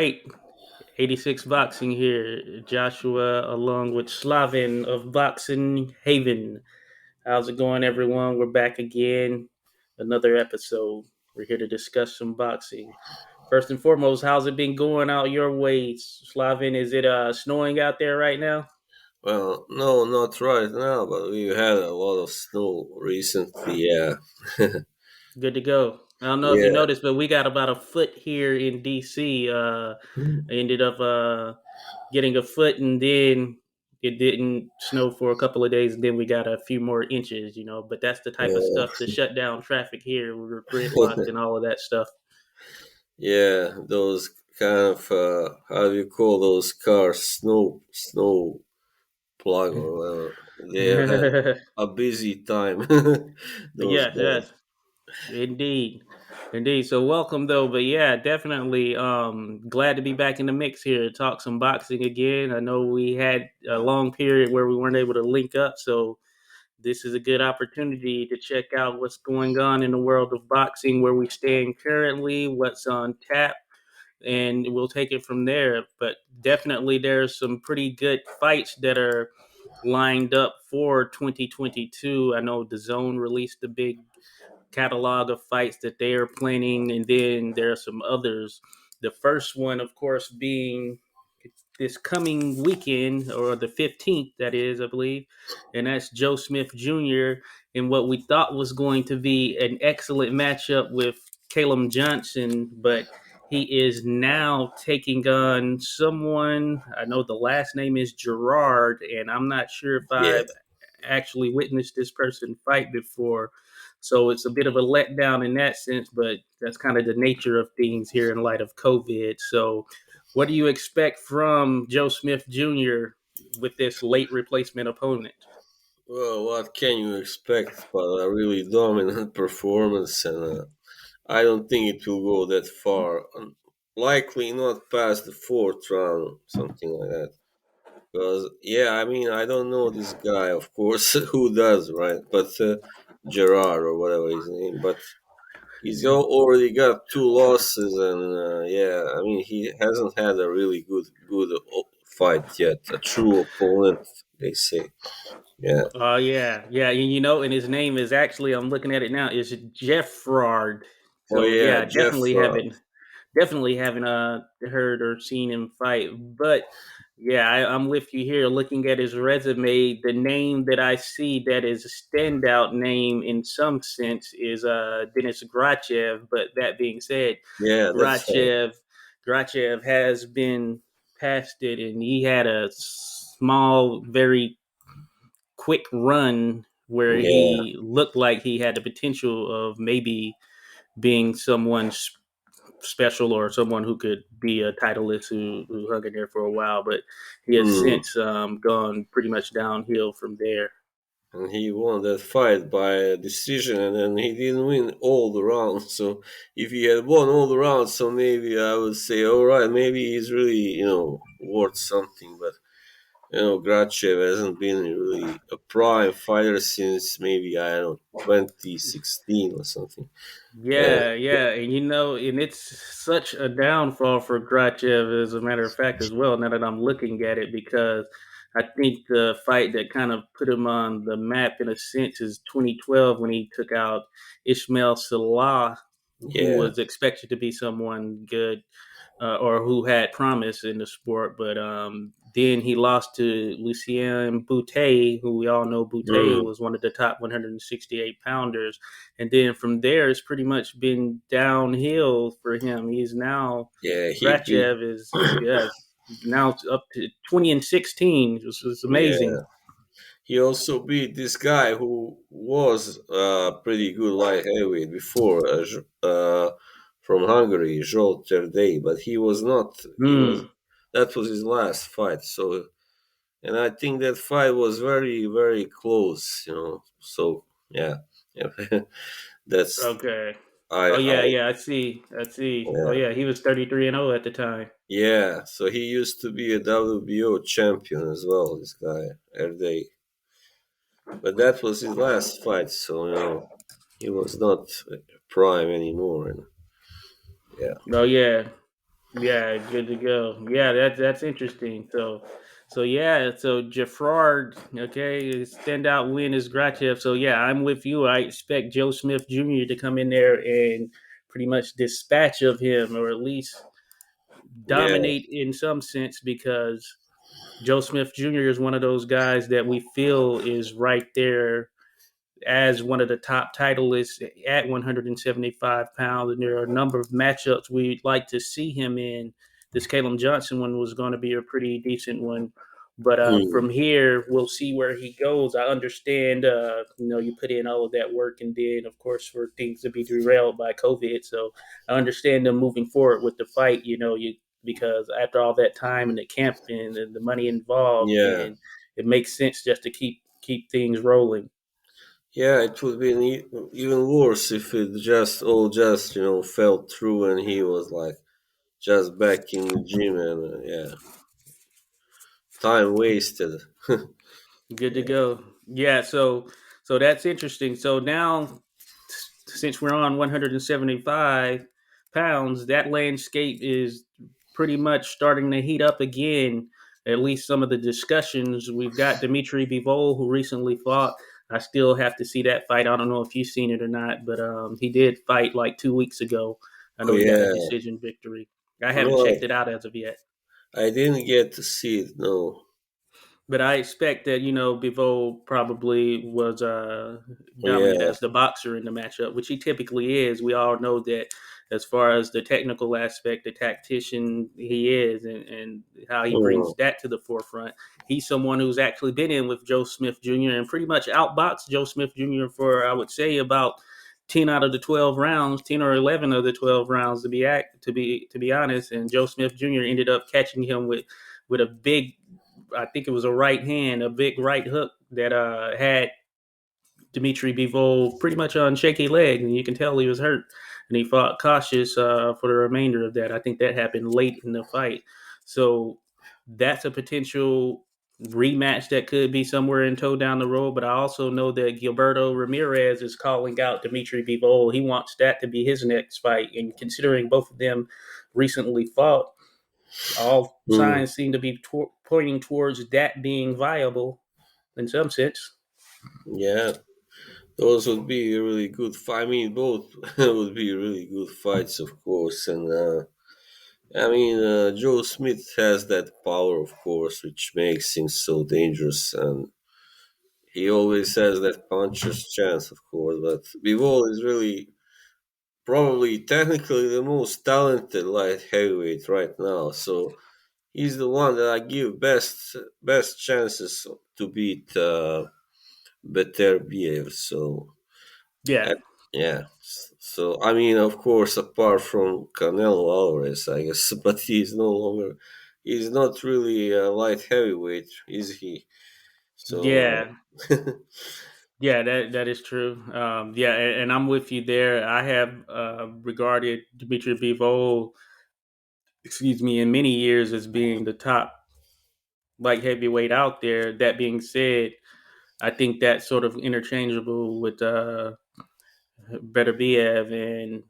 right. 86Boxing here. Joshua along with Slavin of Boxing Haven. How's it going, everyone? We're back again. Another episode. We're here to discuss some boxing. First and foremost, how's it been going out your way, Slavin? Is it snowing out there right now? Well, no, not right now, but we had a lot of snow recently. Yeah, Good to go. I don't know if you yeah, noticed, but we got about a foot here in DC. I ended up getting a foot, and then it didn't snow for a couple of days, and then we got a few more inches. But that's the type of stuff yeah, to shut down traffic here. We were gridlocked and all of that stuff. yeah. Those kind of how do you call those cars? Snow plug or whatever. They have had a busy time. Those Yes, guys. yes. Indeed. Indeed. So welcome though, but yeah, definitely glad to be back in the mix here to talk some boxing again. I know we had a long period where we weren't able to link up, so this is a good opportunity to check out what's going on in the world of boxing, where we stand currently, what's on tap, and we'll take it from there. But definitely there's some pretty good fights that are lined up for 2022. I know the Zone released a big catalog of fights that they are planning, and then there are some others. The first one, of course, being this coming weekend, or the 15th, that is, I believe, and that's Joe Smith Jr. in what we thought was going to be an excellent matchup with Caleb Johnson, but he is now taking on someone. I know the last name is Gerard, and I'm not sure if Yeah, I've actually witnessed this person fight before. So it's a bit of a letdown in that sense, but that's kind of the nature of things here in light of COVID. So, what do you expect from Joe Smith Jr. with this late replacement opponent? well, what can you expect but a really dominant performance? And I don't think it will go that far. Likely not past the fourth round, something like that. Because yeah, I mean, I don't know this guy, of course, who does, right? But Gerard or whatever his name, but already got two losses, and yeah, I mean, he hasn't had a really good fight yet, a true opponent, they say. Yeah. Oh yeah, and his name is actually, I'm looking at it now, is Jeffrard. Oh So yeah, yeah, Jeff. definitely haven't heard or seen him fight. But yeah, I'm with you here. Looking at his resume, the name that I see that is a standout name in some sense is Denis Grachev. But that being said, Yeah, that's right. Grachev Grachev has been past it, and he had a small, very quick run where Yeah, he looked like he had the potential of maybe being someone special, or someone who could be a titleist who hung in there for a while, but he has mm. since gone pretty much downhill from there. And he won that fight by a decision, and then he didn't win all the rounds. So if he had won all the rounds, so maybe I would say, all right, maybe he's really worth something, but. Grachev hasn't been really a prime fighter since maybe, I don't know, 2016 or something. Yeah, Yeah, and it's such a downfall for Grachev, as a matter of fact, as well. Now that I'm looking at it, because I think the fight that kind of put him on the map in a sense is 2012, when he took out Ismail Salah, who yeah, was expected to be someone good, or who had promise in the sport. But then he lost to Lucien Boutte, who we all know Boutte mm, was one of the top 168 pounders. And then from there, it's pretty much been downhill for him. He's now, yeah, he beat, Grachev is, yes, now up to 20-16, which is yeah. amazing. He also beat this guy who was pretty good light heavyweight before, from Hungary, Zsolt Erdei, but Hmm. that was his last fight. So, and I think that fight was very, very close, So, yeah, yeah. That's Okay. Oh I yeah, I see. Oh yeah, yeah, he was 33-0 at the time. yeah. So he used to be a WBO champion as well. This guy Erde, but that was his last fight. So he was not prime anymore. And yeah, Oh yeah. Yeah, good to go. Yeah, that's interesting. So yeah, so Jafrard, okay, his standout win is Grachev. So yeah, I'm with you. I expect Joe Smith Jr. to come in there and pretty much dispatch of him, or at least Yeah. dominate in some sense, because Joe Smith Jr. is one of those guys that we feel is right there as one of the top titleists at 175 pounds. And there are a number of matchups we'd like to see him in. This Caleb Johnson one was going to be a pretty decent one. But Mm. from here, we'll see where he goes. I understand, you put in all of that work, and then, of course, for things to be derailed by COVID. So I understand them moving forward with the fight, because after all that time in the camp and the money involved, Yeah. then it makes sense just to keep things rolling. Yeah, it would be even worse if it just all just fell through and he was like just back in the gym and yeah, time wasted. Good to Yeah. go. Yeah, so that's interesting. So now, since we're on 175 pounds, that landscape is pretty much starting to heat up again. At least some of the discussions. We've got Dimitri Bivol, who recently fought. I still have to see that fight. I don't know if you've seen it or not, but he did fight like 2 weeks ago. I Oh know he got a yeah. decision victory. I haven't No, checked it out as of yet. I didn't get to see it. No. But I expect that Bivol probably was dominant Yeah. as the boxer in the matchup, which he typically is. We all know that as far as the technical aspect, the tactician he is, and how he Mm. brings that to the forefront. He's someone who's actually been in with Joe Smith Jr. and pretty much outboxed Joe Smith Jr. for, I would say, about 10 out of the 12 rounds, 10 or 11 of the 12 rounds, to be honest. And Joe Smith Jr. ended up catching him with a big, I think it was a right hand, a big right hook that had Dimitri Bivol pretty much on shaky leg, and you can tell he was hurt. And he fought cautious for the remainder of that. I think that happened late in the fight. So that's a potential rematch that could be somewhere in tow down the road. But I also know that Gilberto Ramirez is calling out Dimitri Bivol. He wants that to be his next fight. And considering both of them recently fought, all Mm. signs seem to be pointing towards that being viable in some sense. Yeah. Those would be really good. I mean, both would be really good fights, of course. And I mean, Joe Smith has that power, of course, which makes him so dangerous. And he always has that puncher's chance, of course. But Bivol is really probably technically the most talented light heavyweight right now. So he's the one that I give best chances to beat Betavia. So Yeah, uh, yeah. So I mean, of course, apart from Canelo Alvarez, I guess, but he's no longer. He's not really a light heavyweight, is he? So yeah, yeah. That is true. Yeah, and I'm with you there. I have regarded Dmitry Bivol, excuse me, in many years as being the top light heavyweight out there. That being said, I think that's sort of interchangeable with Beterbiev, and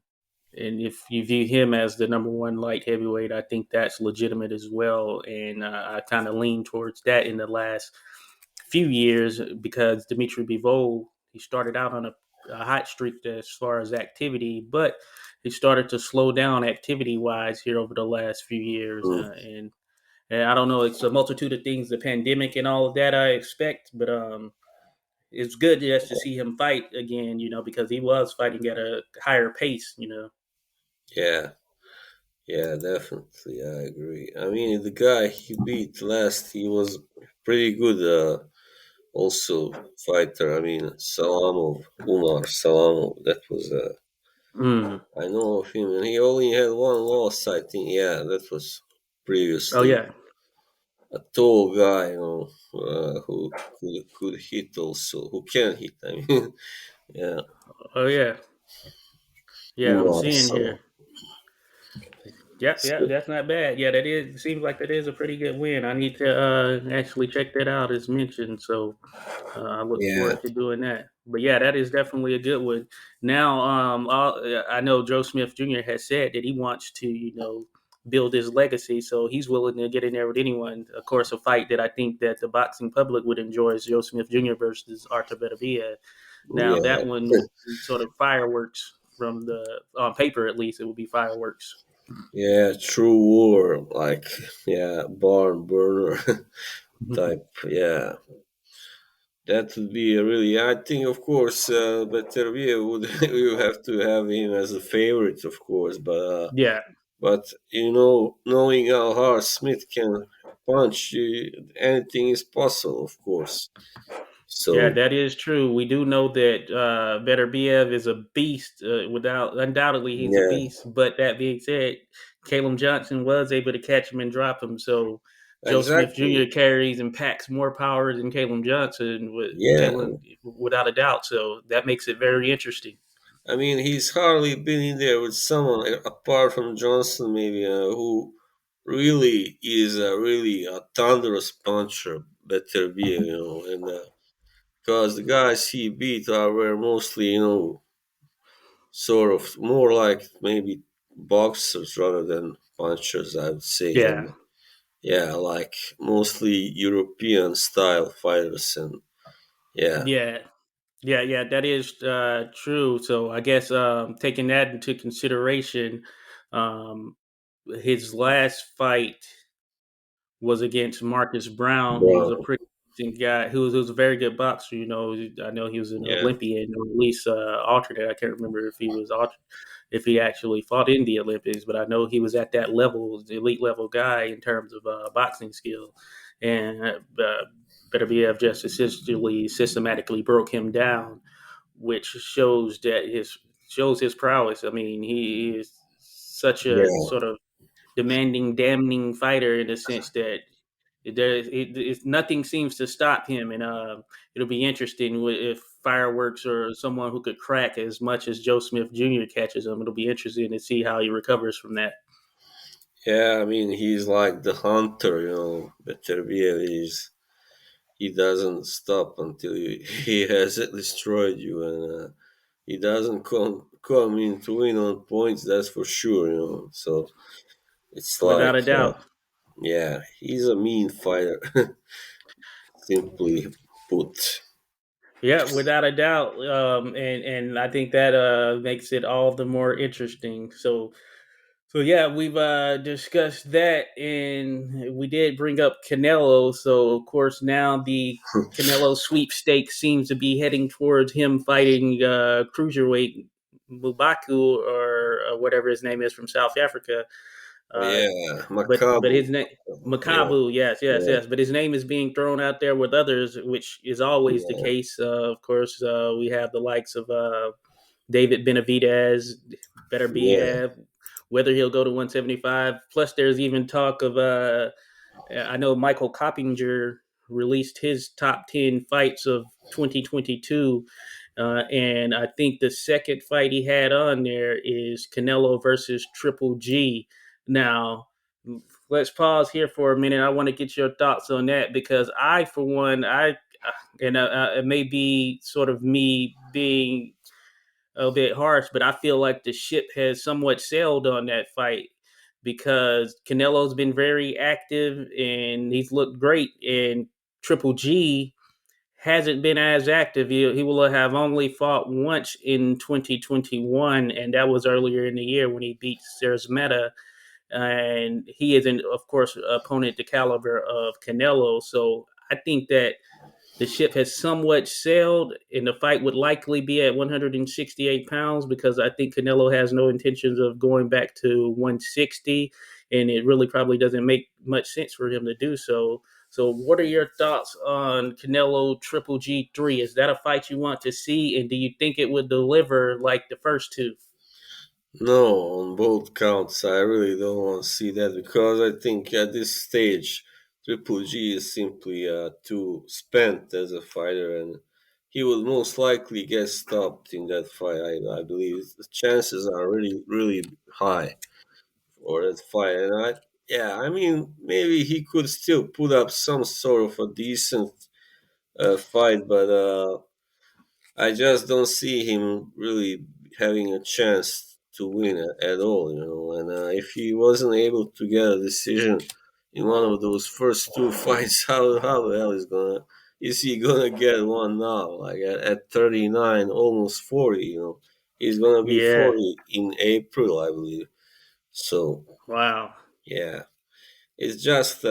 if you view him as the number one light heavyweight, I think that's legitimate as well. And I kind of lean towards that in the last few years, because Dimitri Bivol, he started out on a hot streak as far as activity, but he started to slow down activity wise here over the last few years. mm, And I don't know, it's a multitude of things, the pandemic and all of that I expect, but it's good just to see him fight again, because he was fighting at a higher pace. yeah, yeah, definitely, I agree. I mean, the guy he beat last, he was pretty good. Also fighter. I mean, Salamov, Umar Salamov. That was Mm. I know of him, and he only had one loss. I think. Yeah, that was Oh previously yeah, a tall guy, who could hit also, who can hit. I mean, yeah, oh yeah, yeah. I'm Umar seeing Salamov. here. Yep, yeah, So, that's not bad. Yeah, that is. Seems like that is a pretty good win. I need to actually check that out as mentioned. So I look yeah. forward to doing that. But yeah, that is definitely a good one. Now, I know Joe Smith Jr. has said that he wants to, build his legacy. So he's willing to get in there with anyone. Of course, a fight that I think that the boxing public would enjoy is Joe Smith Jr. versus Arthur Betavia. Now Yeah, that one would be sort of fireworks from the on paper at least. It would be fireworks. yeah, true war, like yeah, barn burner type. Yeah, that would be a really. I think, of course, Beterbiev would you have to have him as a favorite, of course, Yeah, but knowing how hard Smith can punch, anything is possible, of course. yeah, So that is true. We do know that Beterbiev is a beast. Without undoubtedly, he's a yeah, beast. But that being said, Caleb Johnson was able to catch him and drop him. So Joe Smith exactly. Jr. carries and packs more power than Caleb Johnson with Yeah, Caleb, without a doubt. So that makes it very interesting. I mean, he's hardly been in there with someone apart from Johnson, maybe, who really is really a thunderous puncher, better be, and because the guys he beat were mostly, sort of more like maybe boxers rather than punchers, I would say, Yeah, and yeah, like mostly European style fighters, and yeah, yeah, yeah. That is true. So I guess taking that into consideration, um, his last fight was against Marcus Brown, who was a Brown, pretty decent guy, who was a very good boxer. I know he was an yeah, Olympian, or at least alternate. I can't remember if he was if he actually fought in the Olympics, but I know he was at that level, the elite level guy in terms of boxing skill. And Beterbiev just essentially systematically broke him down, which shows his prowess. I mean, he is such a yeah. sort of demanding, damning fighter in the sense that nothing seems to stop him, and it'll be interesting if fireworks or someone who could crack as much as Joe Smith Jr. catches him. It'll be interesting to see how he recovers from that. Yeah, I mean, he's like the hunter, Beterbiev is. He doesn't stop until he has destroyed you, and he doesn't come in to win on points. That's for sure, So it's Without like, a doubt. yeah, he's a mean fighter, simply put. Yeah, without a doubt. And I think that makes it all the more interesting. So yeah, we've discussed that, and we did bring up Canelo. So of course now the Canelo sweepstakes seems to be heading towards him fighting cruiserweight Mubaku, or whatever his name is, from South Africa. Uh, Yeah, but Macabre. his name Yeah, Makabu, yes, yes, yeah, yes. But his name is being thrown out there with others, which is always the yeah, case. Of course, we have the likes of David Benavidez, better be yeah, whether he'll go to 175. Plus, there's even talk of I know Michael Coppinger released his top 10 fights of 2022. And I think the second fight he had on there is Canelo versus Triple G. Now, let's pause here for a minute. I want to get your thoughts on that, because I, for one, and it may be sort of me being a bit harsh, but I feel like the ship has somewhat sailed on that fight, because Canelo's been very active and he's looked great, and Triple G hasn't been as active. He will have only fought once in 2021, and that was earlier in the year when he beat Meta. And he isn't, of course, opponent the caliber of Canelo. So I think that the ship has somewhat sailed, and the fight would likely be at 168 pounds, because I think Canelo has no intentions of going back to 160, and it really probably doesn't make much sense for him to do so. So, what are your thoughts on Canelo Triple G3? Is that a fight you want to see, and do you think it would deliver like the first two? No, on both counts, I really don't want to see that because I think at this stage, Triple G is simply too spent as a fighter, and he will most likely get stopped in that fight. I believe the chances are really, really high for that fight. And yeah, I mean, maybe he could still put up some sort of a decent fight, but I just don't see him really having a chance to win at all, And if he wasn't able to get a decision in one of those first two fights, how the hell is he gonna get one now? Like at 39, almost 40, He's gonna be Yeah. 40 in April, I believe. So Wow. yeah, it's just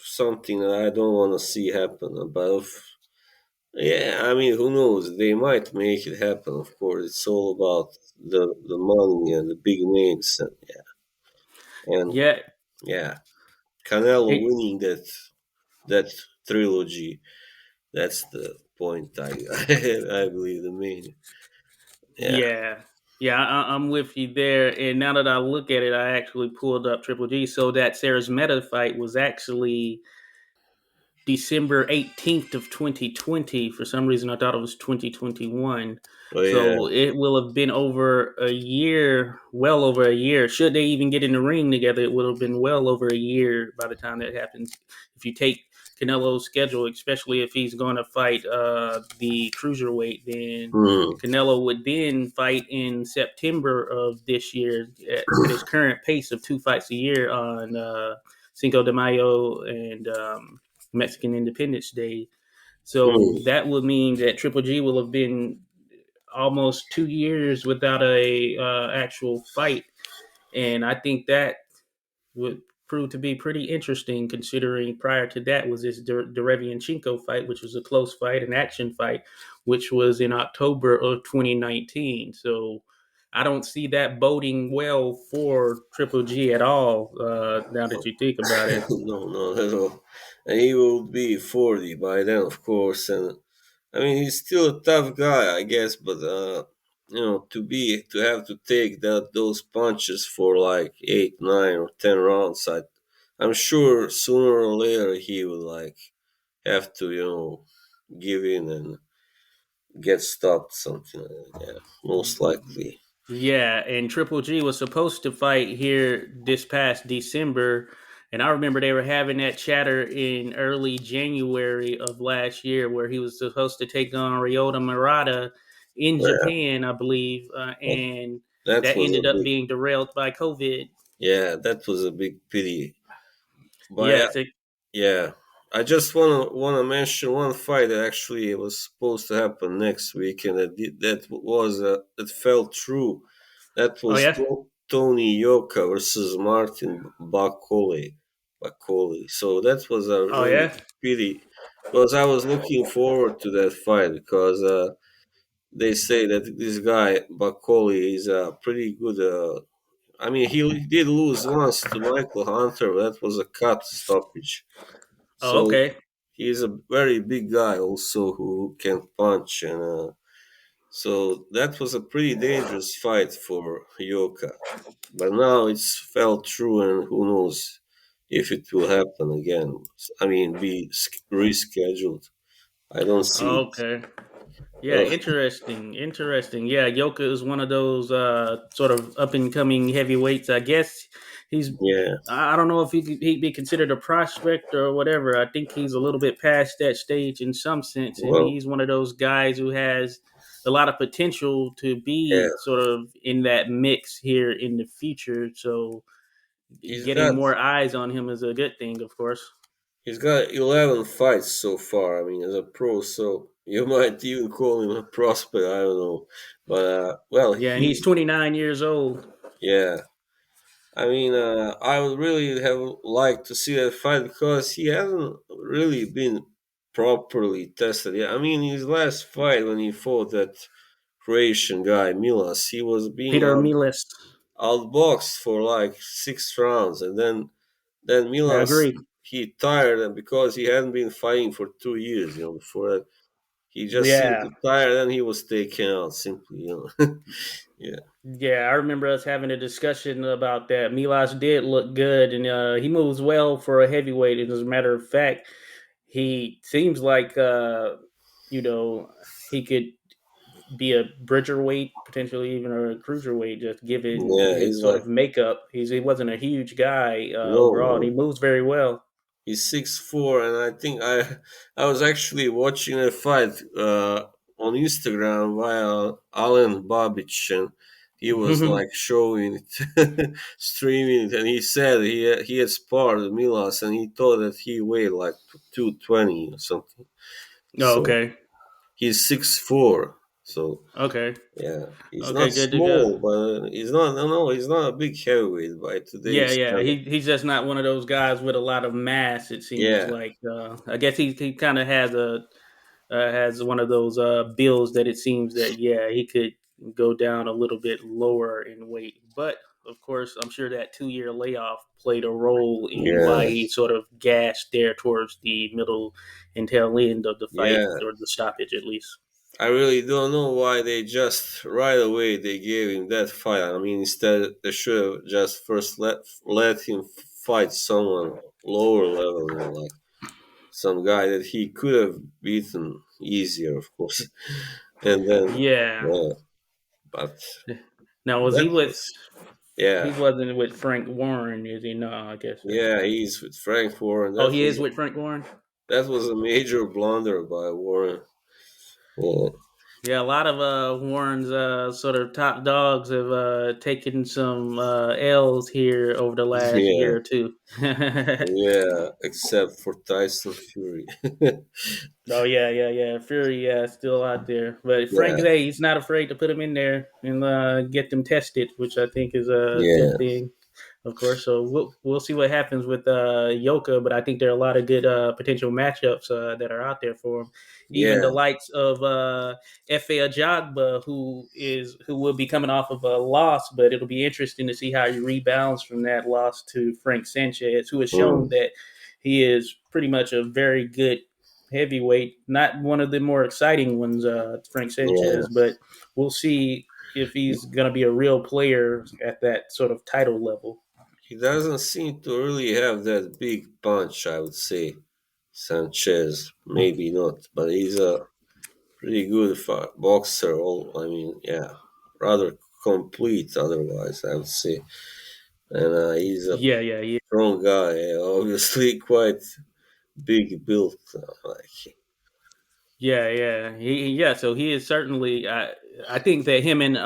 something that I don't want to see happen. But yeah, I mean, who knows? They might make it happen. Of course, it's all about the money and the big names, and Yeah. yeah, Canelo It, winning that trilogy. That's the point. I believe the main. Yeah. yeah. Yeah, I'm with you there. And now that I look at it, I actually pulled up Triple G. So that Sarah's Meta fight was actually December 18th of 2020. For some reason, I thought it was 2021. Oh yeah. So it will have been over a year, well over a year. Should they even get in the ring together, it would have been well over a year by the time that happens. If you take Canelo's schedule, especially if he's going to fight the cruiserweight, then Hmm. Canelo would then fight in September of this year at his current pace of two fights a year on Cinco de Mayo and Mexican Independence Day. So Hmm. that would mean that Triple G will have been almost 2 years without a actual fight, and I think that would prove to be pretty interesting. Considering prior to that was this Derevianchenko fight, which was a close fight, an action fight, which was in October of 2019. So I don't see that boding well for Triple G at all. Now that you think about it. No, not at all. And he will be 40 by then, of course. And I mean, he's still a tough guy, I guess. But to have to take those punches for like 8, 9, or 10 rounds, I'm sure sooner or later he will like have to, give in and get stopped. Something like that. Yeah, most likely. Yeah, and Triple G was supposed to fight here this past December, and I remember they were having that chatter in early January of last year, where he was supposed to take on Ryota Murata in Yeah, Japan, I believe, that, and that that was a ended up big. being derailed by COVID. Yeah, that was a big pity. But Yeah, yeah, it's a, yeah. I just wanna mention one fight that actually was supposed to happen next week, and that fell through. That oh was yeah, Tony Yoka versus Martin Bakole. So that was a oh really yeah, pity because I was looking forward to that fight because they say that this guy Bakole is a pretty good. I mean, he did lose once to Michael Hunter, but that was a cut stoppage. oh So okay, he's a very big guy also who can punch, and so that was a pretty dangerous fight for Yoka. But now it's fell through, and who knows if it will happen again. I mean, be rescheduled. I don't see oh, it. okay. Yeah, Uh, interesting. Interesting. Yeah, Yoka is one of those sort of up and coming heavyweights. I guess he's. yeah. I don't know if he'd be considered a prospect or whatever. I think he's a little bit past that stage in some sense, and Well, he's one of those guys who has a lot of potential to yeah. be sort of in that mix here in the future. So He's getting got more eyes on him is a good thing, of course. He's got 11 fights so far. I mean, as a pro, so you might even call him a prospect. I don't know, but well, Yeah, and he's 29 years old. yeah. I mean, I would really have liked to see that fight because he hasn't really been properly tested. Yeah, I mean, his last fight when he fought that Croatian guy Milas, he was being Peter Miles. outboxed for like 6 rounds, and then I Milas agree. he tired, and because he hadn't been fighting for 2 years, before that he just seemed Yeah. too tired, and he was taken out simply, Yeah, Yeah, I remember us having a discussion about that. Milas did look good, and he moves well for a heavyweight. And as a matter of fact, he seems like you know he could be a bridger weight, potentially even a cruiserweight, just given yeah, his he's sort like of makeup. He wasn't a huge guy no, overall, and he no, moves very well. he's 6'4", and I think I was actually watching a fight on Instagram via Alan Babic, and he was like showing it, streaming it, and he said he had sparred with Milas, and he thought that he weighed like 220 or something. Oh, So okay. he's 6'4". So Okay. yeah, he's not Okay. Good to go. small, but he's not. No, he's not a big heavyweight by Yeah, today's yeah. standard. He's just not one of those guys with a lot of mass. It seems Yeah, like. I guess he kind of has one of those bills that it seems that yeah he could go down a little bit lower in weight, but of course I'm sure that 2 year layoff played a role in why yeah, he sort of gassed there towards the middle and tail end of the fight yeah. or the stoppage at least. I really don't know why they just right away they gave him that fight. I mean, instead they should have just first let him fight someone lower level, like some guy that he could have beaten easier, of course. And then, Yeah. yeah, but Now was that he with? was, He yeah, wasn't with Frank Warren, is he? No, I guess that's yeah, right. he's with Frank Warren. Oh, he is with Frank Warren. That was a major blunder by Warren. Yeah, Yeah, a lot of Warren's sort of top dogs have taken some L's here over the last yeah, year or two. yeah, except for Tyson Fury. Oh yeah, yeah, yeah. Fury, yeah, still out there, but Frank, Yeah, hey, he's not afraid to put him in there and get them tested, which I think is a yeah, good thing. Of course, so we'll see what happens with Yoka, but I think there are a lot of good potential matchups that are out there for him. Even the yeah, likes of Efe Ajagba, who will be coming off of a loss, but it'll be interesting to see how he rebounds from that loss to Frank Sanchez, who has shown mm, that he is pretty much a very good heavyweight. Not one of the more exciting ones, Frank yeah. Sanchez, but we'll see if he's going to be a real player at that sort of title level. He doesn't seem to really have that big punch, I would say. Sanchez, maybe not, but he's a pretty good boxer. All I mean, yeah, rather complete. Otherwise, I would say, and he's a Yeah, yeah, yeah, strong guy. Obviously, quite big built. Like, yeah, yeah. Yeah. So he is certainly. I think that him and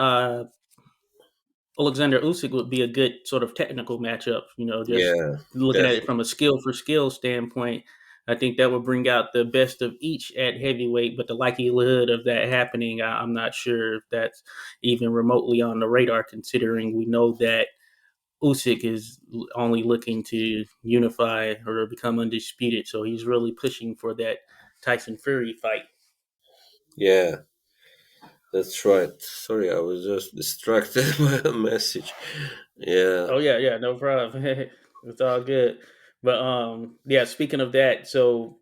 Alexander Usyk would be a good sort of technical matchup. Just yeah, looking at it definitely. from a skill for skill standpoint, I think that would bring out the best of each at heavyweight. But the likelihood of that happening, I'm not sure if that's even remotely on the radar. Considering we know that Usyk is only looking to unify or become undisputed, so he's really pushing for that Tyson Fury fight. Yeah, that's right. Sorry, I was just distracted by a message. Yeah, Oh yeah, yeah, no problem. It's all good. But yeah. Speaking of that, so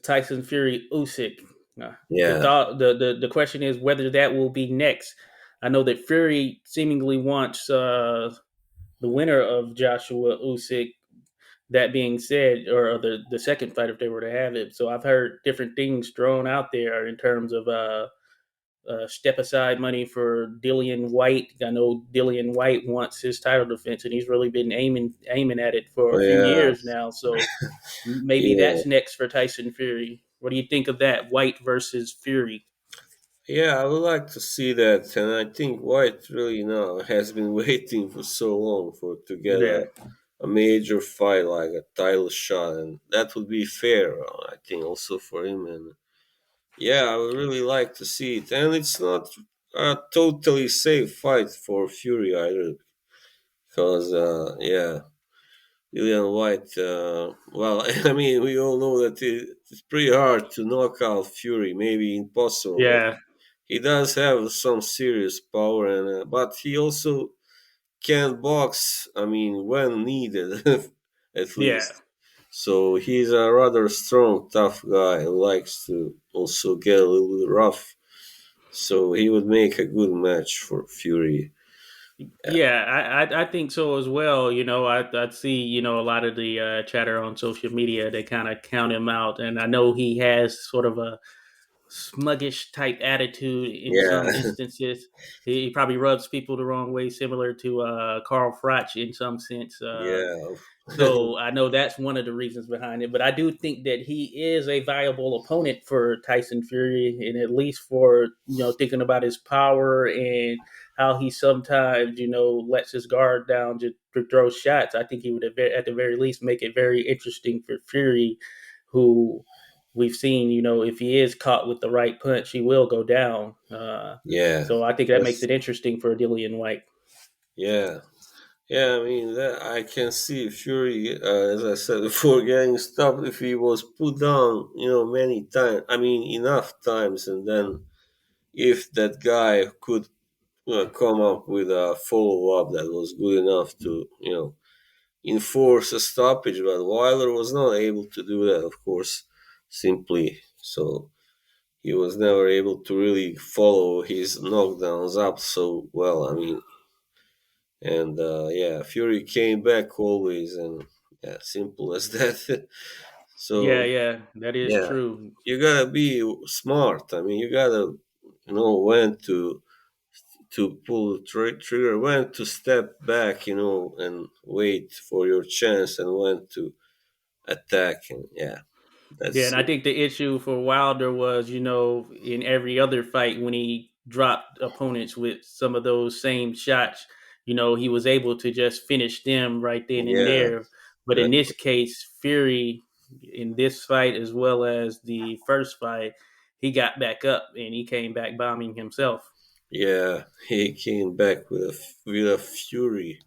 Tyson Fury Usyk. The yeah, thought, the question is whether that will be next. I know that Fury seemingly wants the winner of Joshua Usyk. That being said, or the second fight if they were to have it. So I've heard different things thrown out there in terms of step aside money for Dillian White. I know Dillian White wants his title defense, and he's really been aiming at it for a few yeah, years now. So maybe yeah. that's next for Tyson Fury. What do you think of that, White versus Fury? Yeah, I would like to see that, and I think White really now has been waiting for so long for to get Yeah, a major fight like a title shot, and that would be fair. I think also for him, and yeah, I would really like to see it. And it's not a totally safe fight for Fury either, because yeah, Dillian White. Well, I mean, we all know that it's pretty hard to knock out Fury, maybe impossible, but yeah, he does have some serious power, and but he also can box. I mean, when needed, at yeah. least. So he's a rather strong, tough guy who likes to also get a little bit rough. So he would make a good match for Fury. Yeah, Yeah, I think so as well. I see a lot of the chatter on social media. They kind of count him out, and I know he has sort of a smuggish type attitude in some yeah, instances. He probably rubs people the wrong way, similar to Carl Froch in some sense. yeah, So I know that's one of the reasons behind it. But I do think that he is a viable opponent for Tyson Fury, and at least for thinking about his power and how he sometimes, lets his guard down to throw shots. I think he would at the very least make it very interesting for Fury, who we've seen, if he is caught with the right punch, he will go down. Yeah, So I think that makes that's it interesting for Dillian White. yeah. Yeah, I mean, that I can see Fury, as I said before, getting stopped if he was put down, many times. I mean, enough times, and then if that guy could come up with a follow up that was good enough to, enforce a stoppage, but Wilder was not able to do that, of course, simply. So he was never able to really follow his knockdowns up so well. I mean, and yeah, Fury came back always, and yeah, simple as that. Yeah, So yeah, that is yeah, true. you gotta be smart. I mean, you gotta know when to pull the trigger, when to step back, and wait for your chance, and when to attack. And yeah, Yeah, that's and I think the issue for Wilder was, in every other fight when he dropped opponents with some of those same shots, he was able to just finish them right then and yeah, there. But in that this case, Fury, in this fight as well as the first fight, he got back up and he came back bombing himself. yeah, he came back with a fury.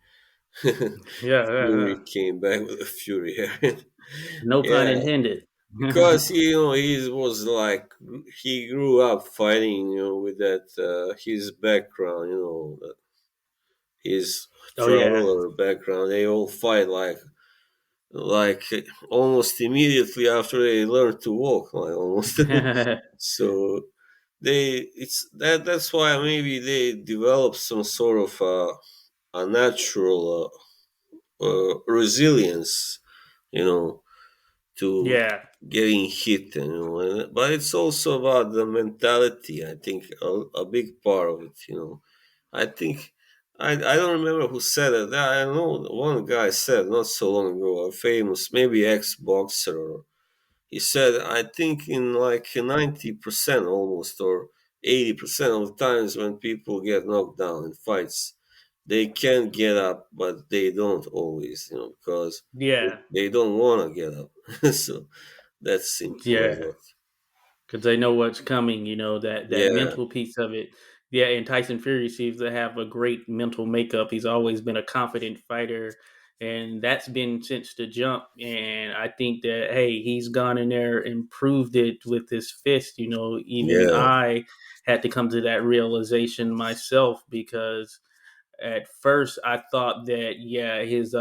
Yeah, yeah, yeah. Fury came back with a fury. No pun Yeah, intended. because he was like he grew up fighting, with that his background, his Oh yeah. traveler background. They all fight like almost immediately after they learn to walk, like almost. So that's why maybe they develop some sort of a natural resilience, you know, to Yeah. getting hit, but it's also about the mentality. I think a big part of it, I think I don't remember who said it. I know one guy said not so long ago, a famous maybe ex-boxer, or he said, I think in like 90% almost, or 80% of the times when people get knocked down in fights, they can get up, but they don't always, because Yeah. they don't want to get up. So that's simple as Yeah. that. Because they know what's coming. That Yeah, mental piece of it. Yeah, and Tyson Fury seems to have a great mental makeup. He's always been a confident fighter, and that's been since the jump. And I think that he's gone in there and proved it with his fist. Even yeah, I had to come to that realization myself because at first I thought that his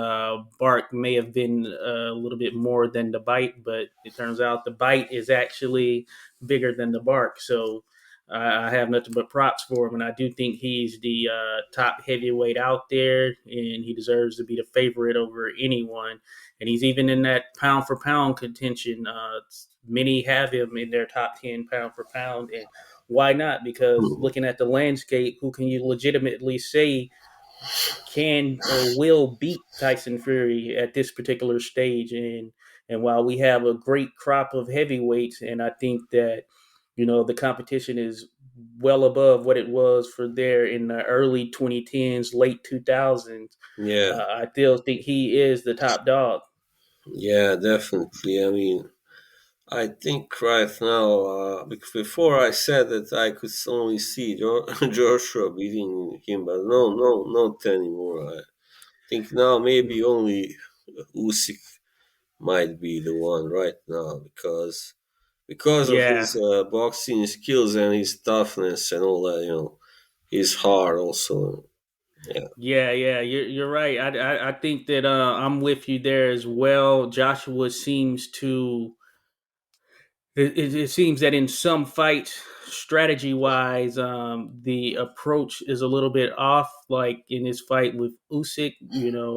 bark may have been a little bit more than the bite, but it turns out the bite is actually bigger than the bark. So I have nothing but props for him, and I do think he's the top heavyweight out there, and he deserves to be the favorite over anyone. And he's even in that pound for pound contention. Many have him in their top 10 pound for pound, and why not? Because hmm, looking at the landscape, who can you legitimately say can or will beat Tyson Fury at this particular stage? And while we have a great crop of heavyweights, and I think that the competition is well above what it was for there in the early 2010s, late 2000s, yeah, I still think he is the top dog. yeah, definitely. I mean, I think right now, because before I said that I could only see Joshua beating him, but no, no, not anymore. I think now maybe only Usyk might be the one right now, because of Yeah, his boxing skills and his toughness and all that. He's hard also. Yeah, yeah. You're right. I think that I'm with you there as well. Joshua seems to it seems that in some fights, strategy wise, the approach is a little bit off. Like in his fight with Usyk,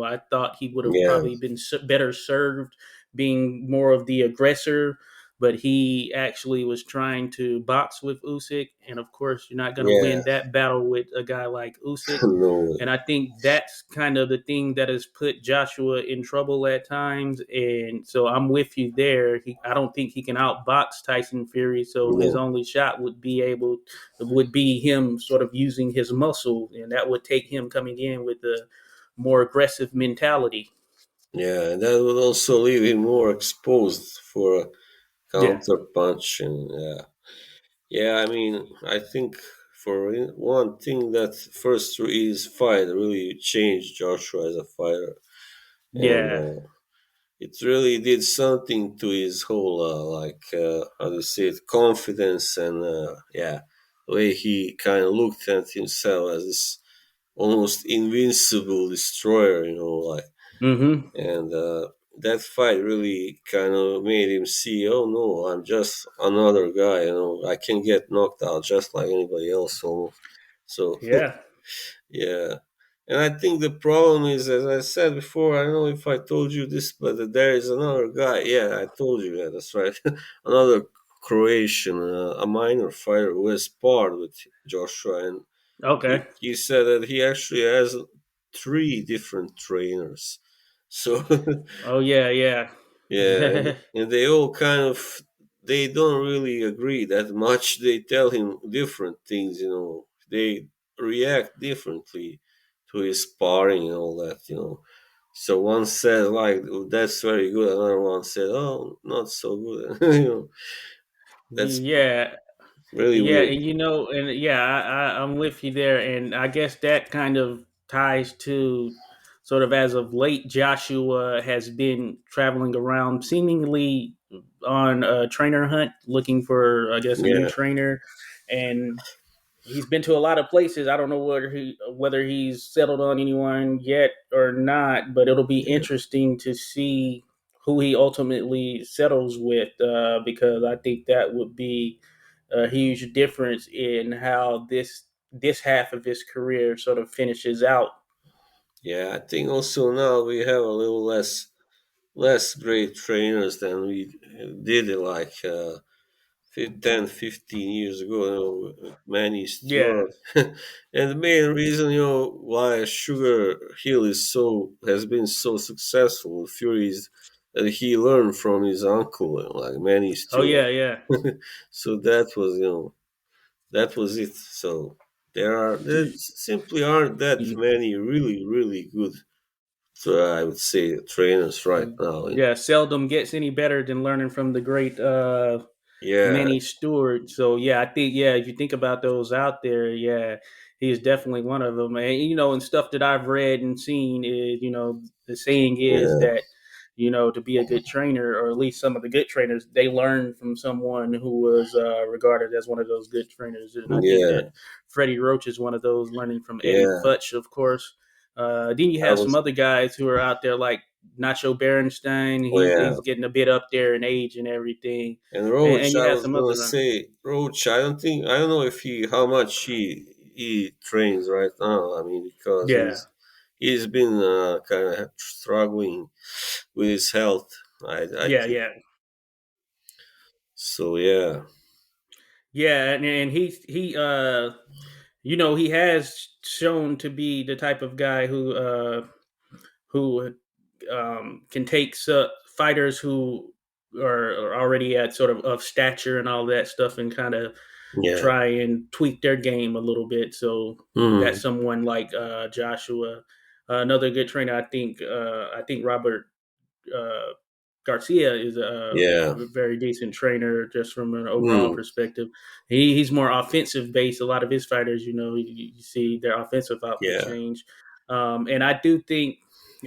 I thought he would have yeah, probably been better served being more of the aggressor. but he actually was trying to box with Usyk, and of course, you're not going to Yeah, win that battle with a guy like Usyk. no, And I think that's kind of the thing that has put Joshua in trouble at times. And so I'm with you there. I don't think he can outbox Tyson Fury. So his no. only shot would be him sort of using his muscle, and that would take him coming in with a more aggressive mentality. Yeah, and that would also leave him more exposed for a Yeah, counter punch. And yeah, I mean, I think one thing that first his fight really changed Joshua as a fighter, and yeah. it really did something to his whole how do you say it, confidence, and yeah, the way he kind of looked at himself as this almost invincible destroyer, like. Mm-hmm. And that fight really kind of made him see, oh no, I'm just another guy. I can get knocked out just like anybody else almost. So Yeah. yeah, and I think the problem is, as I said before, I don't know if I told you this, but there is another guy. Yeah, I told you. Yeah, that's right. Another Croatian, a minor fighter who has sparred with Joshua, and Okay. he said that he actually has three different trainers. So Oh yeah, yeah. yeah, and they all kind of, they don't really agree that much. They tell him different things. They react differently to his sparring and all that. So one said like, "Oh, that's very good," another one said, "Oh, not so good." That's Yeah. really Yeah, weird. and yeah, I'm with you there, and I guess that kind of ties to sort of as of late, Joshua has been traveling around seemingly on a trainer hunt, looking for, I guess, a new Yeah, trainer, and he's been to a lot of places. I don't know whether he's settled on anyone yet or not, but it'll be yeah, interesting to see who he ultimately settles with, because I think that would be a huge difference in how this half of his career sort of finishes out. yeah. I think also now we have a little less great trainers than we did like 10, 15 years ago, Manny Yeah. Stewart. And the main reason, why Sugar Hill has been so successful, Fury, is that he learned from his uncle, like Manny Oh Stewart. yeah, yeah. So that was it. So there simply aren't that many really, really good, I would say, trainers right now. Yeah, seldom gets any better than learning from the great Yeah, Manny Stewart. So yeah, I think if you think about those out there, yeah, he is definitely one of them. And and stuff that I've read and seen is, the saying is yeah, that to be a good trainer, or at least some of the good trainers, they learn from someone who was regarded as one of those good trainers. And I think yeah, that Freddie Roach is one of those, learning from Eddie yeah. Futch, of course. Then you I have some was, other guys who are out there like Nacho Berenstein. oh He's yeah. getting a bit up there in age and everything, And and Roach, you I have was some gonna other. say Roach. I don't know if how much he trains right now. I mean, because Yeah, he's been kind of struggling with his health. I yeah, think yeah, so. Yeah, yeah, and he has shown to be the type of guy who can take fighters who are already at sort of stature and all that stuff, and kind of yeah, try and tweak their game a little bit. So that's mm, someone like Joshua. Another good trainer, I think Robert uh, Garcia is a yeah, very decent trainer, just from an overall mm, perspective. He's more offensive based. A lot of his fighters, you see their offensive output yeah, change. And I do think,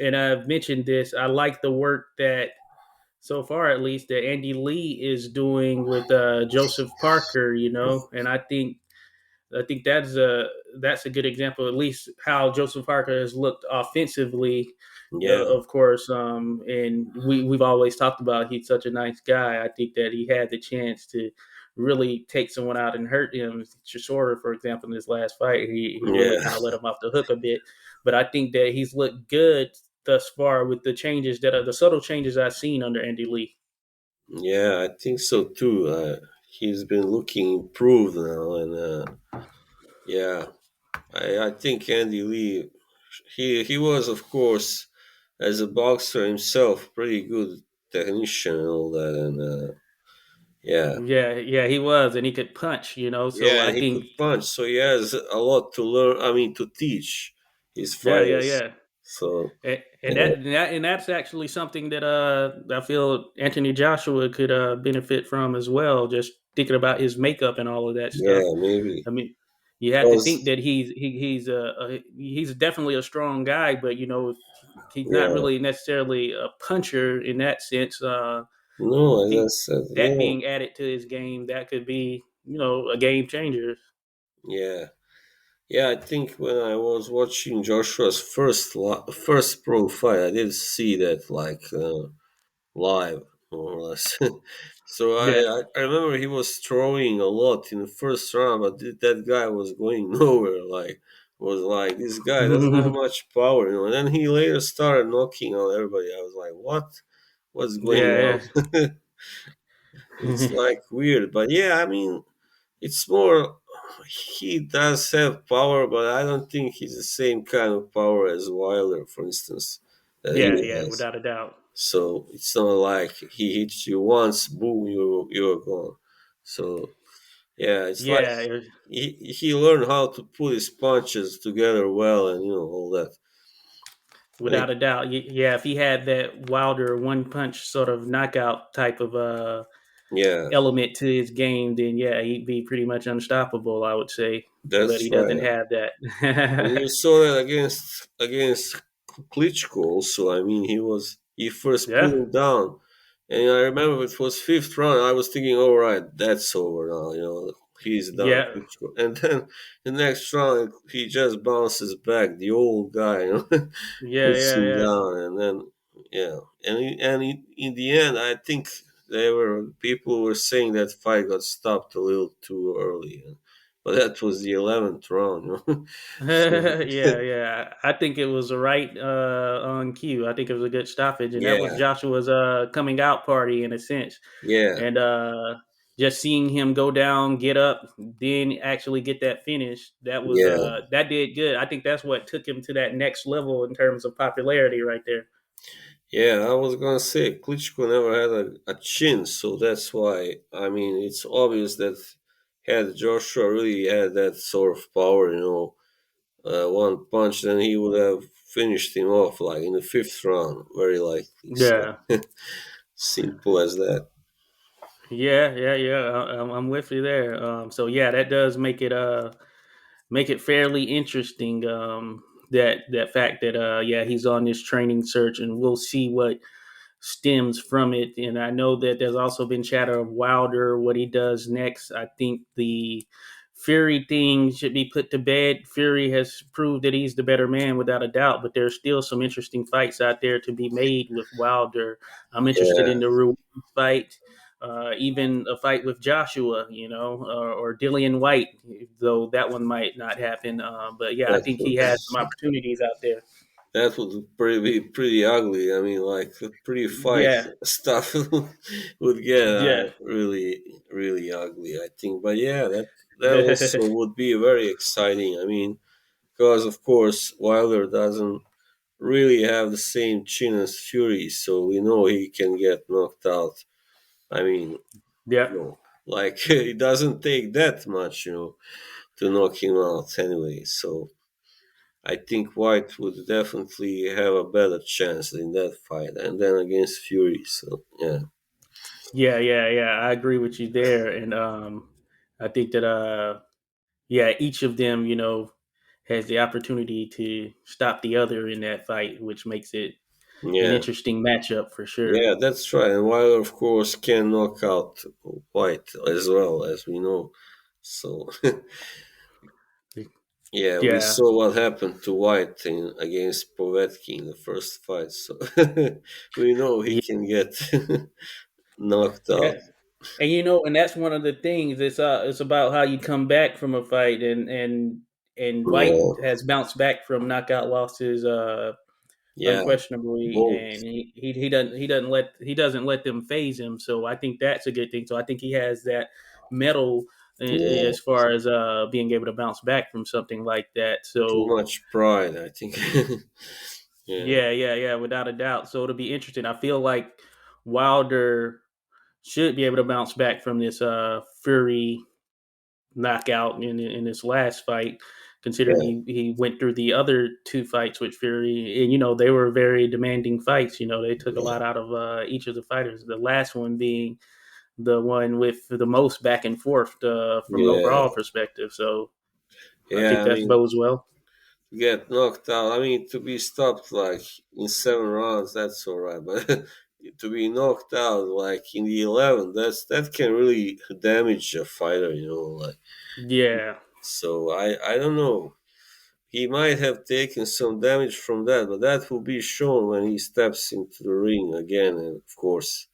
and I've mentioned this, I like the work that, so far at least, that Andy Lee is doing with Joseph Parker. And I think that's a good example, at least how Joseph Parker has looked offensively. yeah, Of course, and we've always talked about he's such a nice guy. I think that he had the chance to really take someone out and hurt him. Chisora, for example, in his last fight, he really yeah. kind of let him off the hook a bit. But I think that he's looked good thus far with the changes that are the subtle changes I've seen under Andy Lee. Yeah, I think so too. He's been looking improved now, and yeah, I think Andy Lee, he was of course as a boxer himself pretty good technician and all that, and yeah, Yeah, yeah, he was, and he could punch. So yeah, I and he think, could punch, so he has a lot to learn. I mean, to teach his yeah, yeah, fighters. yeah. So And yeah, that's actually something that I feel Anthony Joshua could benefit from as well. Just thinking about his makeup and all of that stuff. yeah, maybe I mean, you have to think because that he's definitely a strong guy, but he's not yeah, really necessarily a puncher in that sense. no, I as I think said, that yeah, being added to his game, that could be a game changer. yeah. Yeah, I think when I was watching Joshua's first pro fight, I did see that like live more or less. So Yeah. I remember he was throwing a lot in the first round, but that guy was going nowhere. Like was like this guy doesn't have much power, And then he later started knocking out everybody. I was like, what? What's going Yeah, on? It's yeah. like weird, but yeah, I mean, it's more he does have power, but I don't think he's the same kind of power as Wilder, for instance, that he Yeah, yeah, has. without a doubt. So it's not like he hits you once, boom, you're gone. So yeah, it's like Yeah, he learned how to put his punches together well, and all that. without Like, a doubt. Yeah, if he had that Wilder one punch sort of knockout type of yeah, element to his game, then yeah, he'd be pretty much unstoppable, I would say. But that's he doesn't right. have And that. you saw that against Klitschko also. I mean, he first put Yeah, him down, and I remember it was fifth round. I was thinking, all right, that's over now. He's done, yeah, Klitschko. And then the next round, he just bounces back. The old guy, yeah, puts yeah, him yeah. down, and then yeah, in the end, I think people were saying that fight got stopped a little too early, but that was the 11th round. So Yeah, yeah. I think it was right on cue. I think it was a good stoppage, and that was yeah, Joshua's coming out party in a sense. yeah, And just seeing him go down, get up, then actually get that finish, yeah, that did good. I think that's what took him to that next level in terms of popularity right there. yeah. I was gonna say Klitschko never had a chin, so that's why. I mean, it's obvious that had Joshua really had that sort of power, one punch, then he would have finished him off like in the fifth round, very likely. So Yeah. simple as that. Yeah, yeah, yeah. I'm with you there. So yeah, that does make it fairly interesting. That fact that yeah, he's on this training search, and we'll see what stems from it. And I know that there's also been chatter of Wilder, what he does next. I think the Fury thing should be put to bed. Fury has proved that he's the better man without a doubt, but there's still some interesting fights out there to be made with Wilder. I'm interested Yeah, in the Ruiz fight. Even a fight with Joshua, or Dillian White, though that one might not happen. But yeah, I that think he has was some opportunities out there. that would be pretty ugly. I mean, like a pretty fight Yeah, stuff would get yeah. really, really ugly. I think, but yeah, that also would be very exciting. I mean, because of course Wilder doesn't really have the same chin as Fury, so we know he can get knocked out. I mean, Yeah, like it doesn't take that much, to knock him out anyway. So I think White would definitely have a better chance in that fight, and then against Fury. So yeah, yeah, yeah, yeah. I agree with you there, and I think that yeah, each of them, has the opportunity to stop the other in that fight, which makes it an yeah, interesting matchup for sure. yeah, that's right. And Wilder, of course, can knock out White as well, as we know. So yeah, we Yeah, saw what happened to White against Povetkin in the first fight. So we know he yeah, can get knocked out. yeah. And and that's one of the things. It's about how you come back from a fight, and White Yeah, has bounced back from knockout losses. Yeah, unquestionably, both. and he doesn't let them phase him. So I think that's a good thing. So I think he has that metal Yeah, as far as being able to bounce back from something like that. too So much pride, I think. Yeah, yeah, without a doubt. So it'll be interesting. I feel like Wilder should be able to bounce back from this Fury knockout in his last fight, considering yeah, he went through the other two fights with Fury, and they were very demanding fights. They took a yeah, lot out of each of the fighters. The last one being the one with the most back and forth from an yeah, overall perspective. So I think yeah. I that mean, bodes well. to get knocked out. I mean, to be stopped like in 7 rounds, that's all right. But to be knocked out like in the 11, that can really damage a fighter. Like Yeah. so. I don't know. He might have taken some damage from that, but that will be shown when he steps into the ring again. And of course,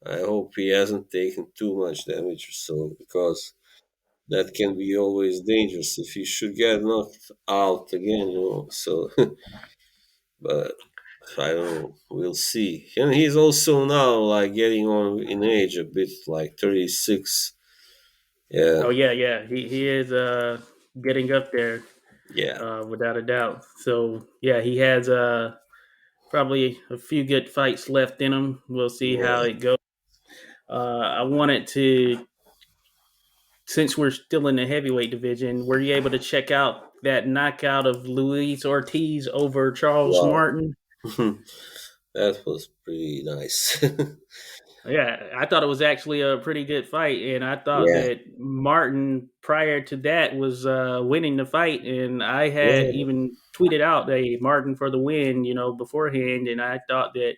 I hope he hasn't taken too much damage or so, because that can be always dangerous if he should get knocked out again. So, but I don't know. We'll see. And he's also now like getting on in age a bit, like 36. Yeah, Oh yeah. He is getting up there yeah, without a doubt. So yeah, he has probably a few good fights left in him. We'll see how yeah. it goes. I wanted to, since we're still in the heavyweight division, were you able to check out that knockout of Luis Ortiz over Charles Wow. Martin? That was pretty nice. Yeah, I thought it was actually a pretty good fight, and I thought Yeah, that Martin prior to that was winning the fight, and I had yeah, even tweeted out a Martin for the win, beforehand, and I thought that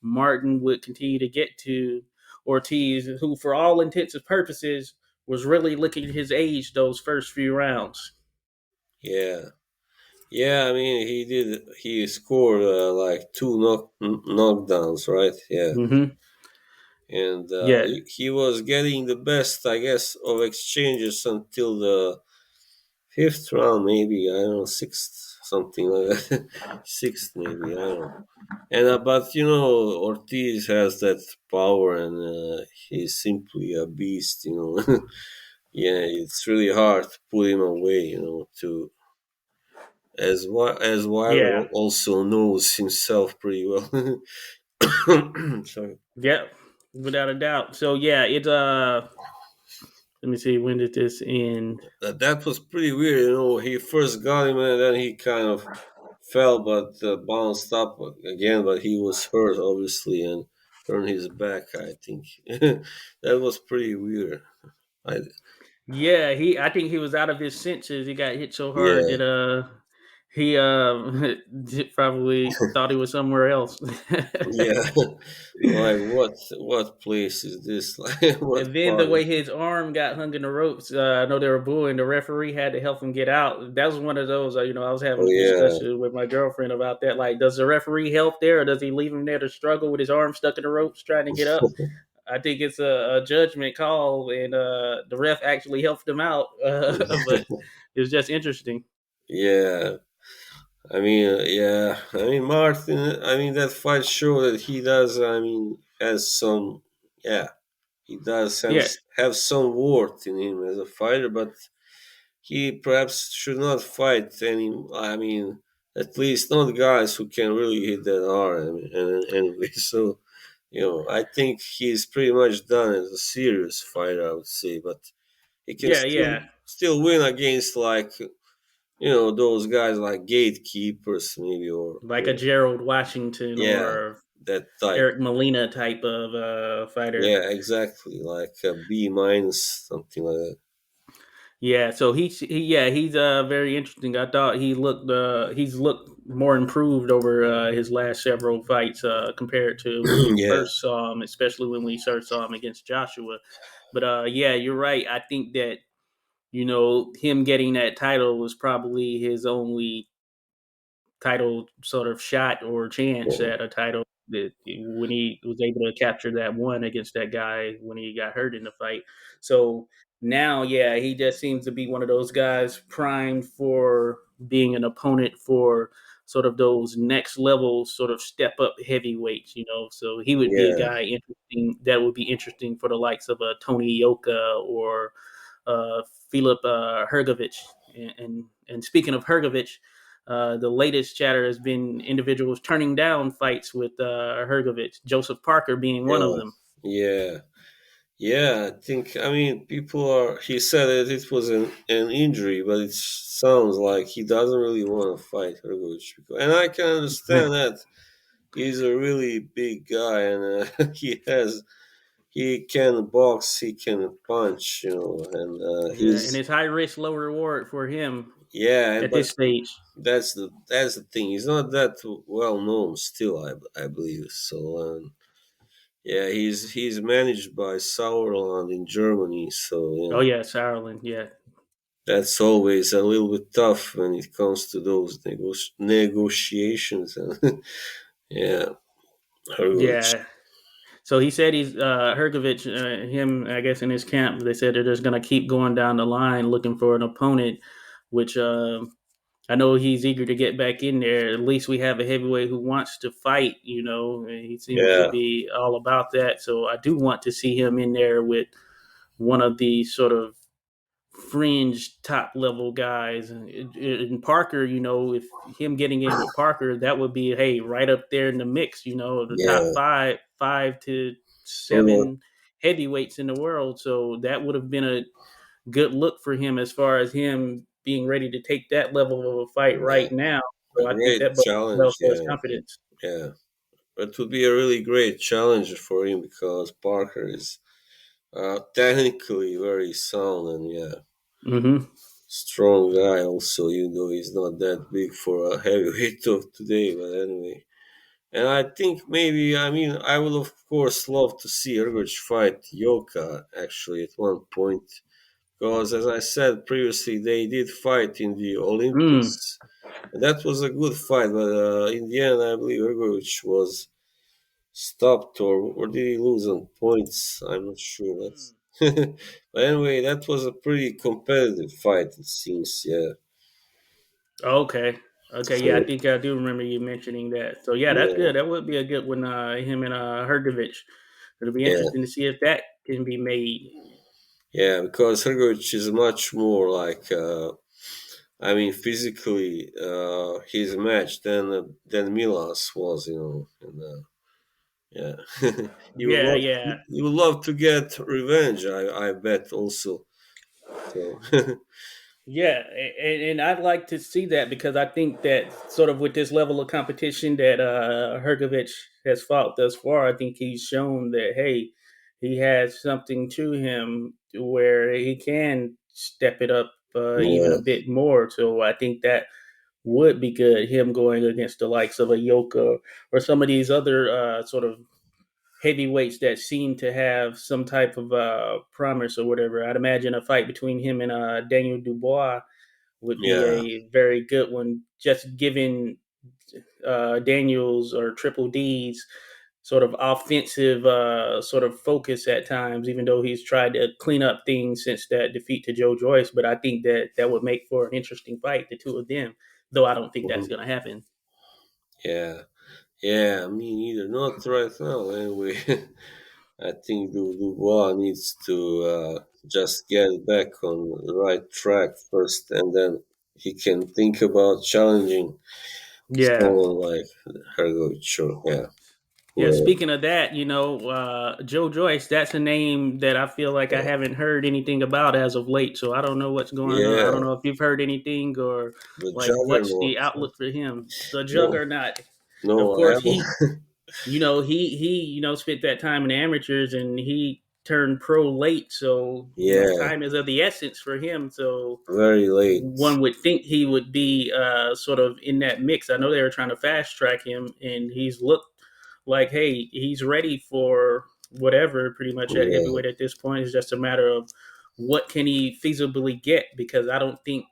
Martin would continue to get to Ortiz, who, for all intents and purposes, was really looking at his age those first few rounds. yeah. Yeah, I mean, he did. He scored like two knockdowns, right? Yeah, Hmm. and Yeah, he was getting the best, I guess, of exchanges until the fifth round, maybe. I don't know, sixth, something like that. Sixth, maybe. I don't know. And but Ortiz has that power, and he's simply a beast. Yeah, it's really hard to put him away. To as Wilder yeah, also knows himself pretty well. Sorry. yeah, without a doubt. So yeah, let me see, when did this end? That was pretty weird. He first got him and then he kind of fell, but bounced up again. But he was hurt, obviously, and turned his back. I think that was pretty weird. I, Yeah, I think he was out of his senses. He got hit so hard yeah, that he probably thought he was somewhere else. yeah. Like what place is this? Like what And then the part? way his arm got hung in the ropes, I know they were booing. The referee had to help him get out. That was one of those. I was having Oh a yeah, discussion with my girlfriend about that. Like, does the referee help there, or does he leave him there to struggle with his arm stuck in the ropes trying to get up? I think it's a judgment call, and the ref actually helped him out. But it was just interesting. yeah. I mean, yeah. I mean, Martin. I mean, that fight show that he does. I mean, has some. Yeah, he does Yeah, have some worth in him as a fighter, but he perhaps should not fight any. I mean, at least not guys who can really hit that hard. I mean, and anyway, so I think he's pretty much done as a serious fighter. I would say, but he can yeah, still win against like those guys like gatekeepers maybe, or like a Gerald Washington yeah, or that type. Eric Molina type of fighter. Yeah, exactly, like a B minus, something like that. Yeah, so he's very interesting. I thought he's looked more improved over his last several fights compared to when we Yeah, first saw him, especially when we first saw him against Joshua. But yeah, you're right. I think that him getting that title was probably his only title sort of shot or chance yeah, at a title, that when he was able to capture that one against that guy when he got hurt in the fight. So now, yeah, he just seems to be one of those guys primed for being an opponent for sort of those next level sort of step up heavyweights, you know. So he would be a Yeah. guy interesting that would be interesting for the likes of Tony Yoka or uh, Filip Hrgovic. And speaking of Hrgovic, the latest chatter has been individuals turning down fights with Hrgovic, Joseph Parker being one of Yeah. them. Yeah. Yeah, I think, I mean, people are, he said that it was an injury, but it sounds like he doesn't really want to fight Hrgovic. And I can understand that. He's a really big guy, and he can box, he can punch, and Yeah, and it's high risk, low reward for him yeah, at but this stage. that's the thing. He's not that well known still, I believe. So, yeah, he's managed by Sauerland in Germany, so Oh yeah, Ireland. Yeah, that's always a little bit tough when it comes to those negotiations. And yeah, Hrgovic. yeah. So he said he's Herkovich, him, I guess, in his camp. They said they're just going to keep going down the line looking for an opponent, which I know he's eager to get back in there. At least we have a heavyweight who wants to fight. You know, and he seems to Yeah, be all about that. So I do want to see him in there with one of the sort of fringe top level guys. And Parker, you know, if him getting in with Parker, that would be hey right up there in the mix. You know, the top yeah. five to So seven heavyweights in the world. So that would have been a good look for him as far as him being ready to take that level of a fight yeah, right now. a So I think great that bodes well challenge. for his Yeah, confidence. yeah. It would be a really great challenge for him because Parker is technically very sound and yeah, Mm-hmm. strong guy. Also, even though he's not that big for a heavyweight of today, but anyway. And I think maybe, I mean, I would of course love to see Ergoc fight Yoka actually at one point. Because as I said previously, they did fight in the Mm. Olympics. And that was a good fight, but in the end, I believe Ergovic was stopped, or did he lose on points? I'm not sure. That's but anyway, that was a pretty competitive fight, it seems. Yeah. Okay. Okay. Yeah, I So think I do remember you mentioning that. So yeah, that's yeah, good. That would be a good one. Him and Hergovich. It'll be yeah, interesting to see if that can be made. yeah. Because Ergovic is much more like, I mean, physically, his match than Milas was, and yeah, he would Yeah, love yeah. he would love to get revenge. I bet also. So Yeah, and I'd like to see that because I think that sort of with this level of competition that Hergovich has fought thus far, I think he's shown that hey, he has something to him where he can step it up even yeah, a bit more. So I think that would be good. Him going against the likes of a Yoka or some of these other sort of heavyweights that seem to have some type of promise or whatever. I'd imagine a fight between him and Daniel Dubois would be yeah, a very good one. Just given Daniels or Triple D's sort of offensive sort of focus at times, even though he's tried to clean up things since that defeat to Joe Joyce. But I think that that would make for an interesting fight, the two of them. Though I don't think that's mhm, going to happen. yeah, yeah. Me neither. Not right now. Anyway, I think Dubois needs to just get back on the right track first, and then he can think about challenging Yeah. someone like Hergovich or yeah, Yeah, whoever. speaking of that, you know, Joe Joyce, that's a name that I feel like I Yeah, haven't heard anything about as of late. So I don't know what's going on. I yeah, don't know if you've heard anything or the like what's juggernaut. the outlook for him. The No, juggernaut. Of no, I course, haven't. he spent that time in the amateurs and he turned pro late. So, Yeah, time is of the essence for him. So very late. one would think he would be sort of in that mix. I know they were trying to fast track him, and he's looked like, hey, he's ready for whatever. Pretty much at Yeah, heavyweight at this point, it's just a matter of what can he feasibly get because I don't think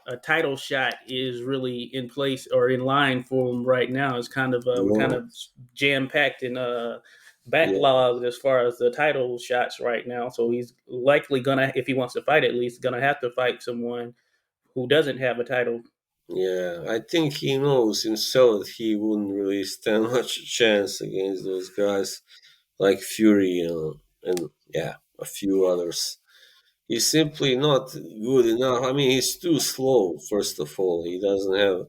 a title shot is really in place or in line for him right now. It's kind of we're kind no, of jam packed and yeah, backlogged as far as the title shots right now. So he's likely gonna, if he wants to fight, at least gonna have to fight someone who doesn't have a title. Yeah, I think he knows himself that he wouldn't really stand much chance against those guys like Fury, and yeah, a few others. He's simply not good enough. I mean, he's too slow. First of all, he doesn't have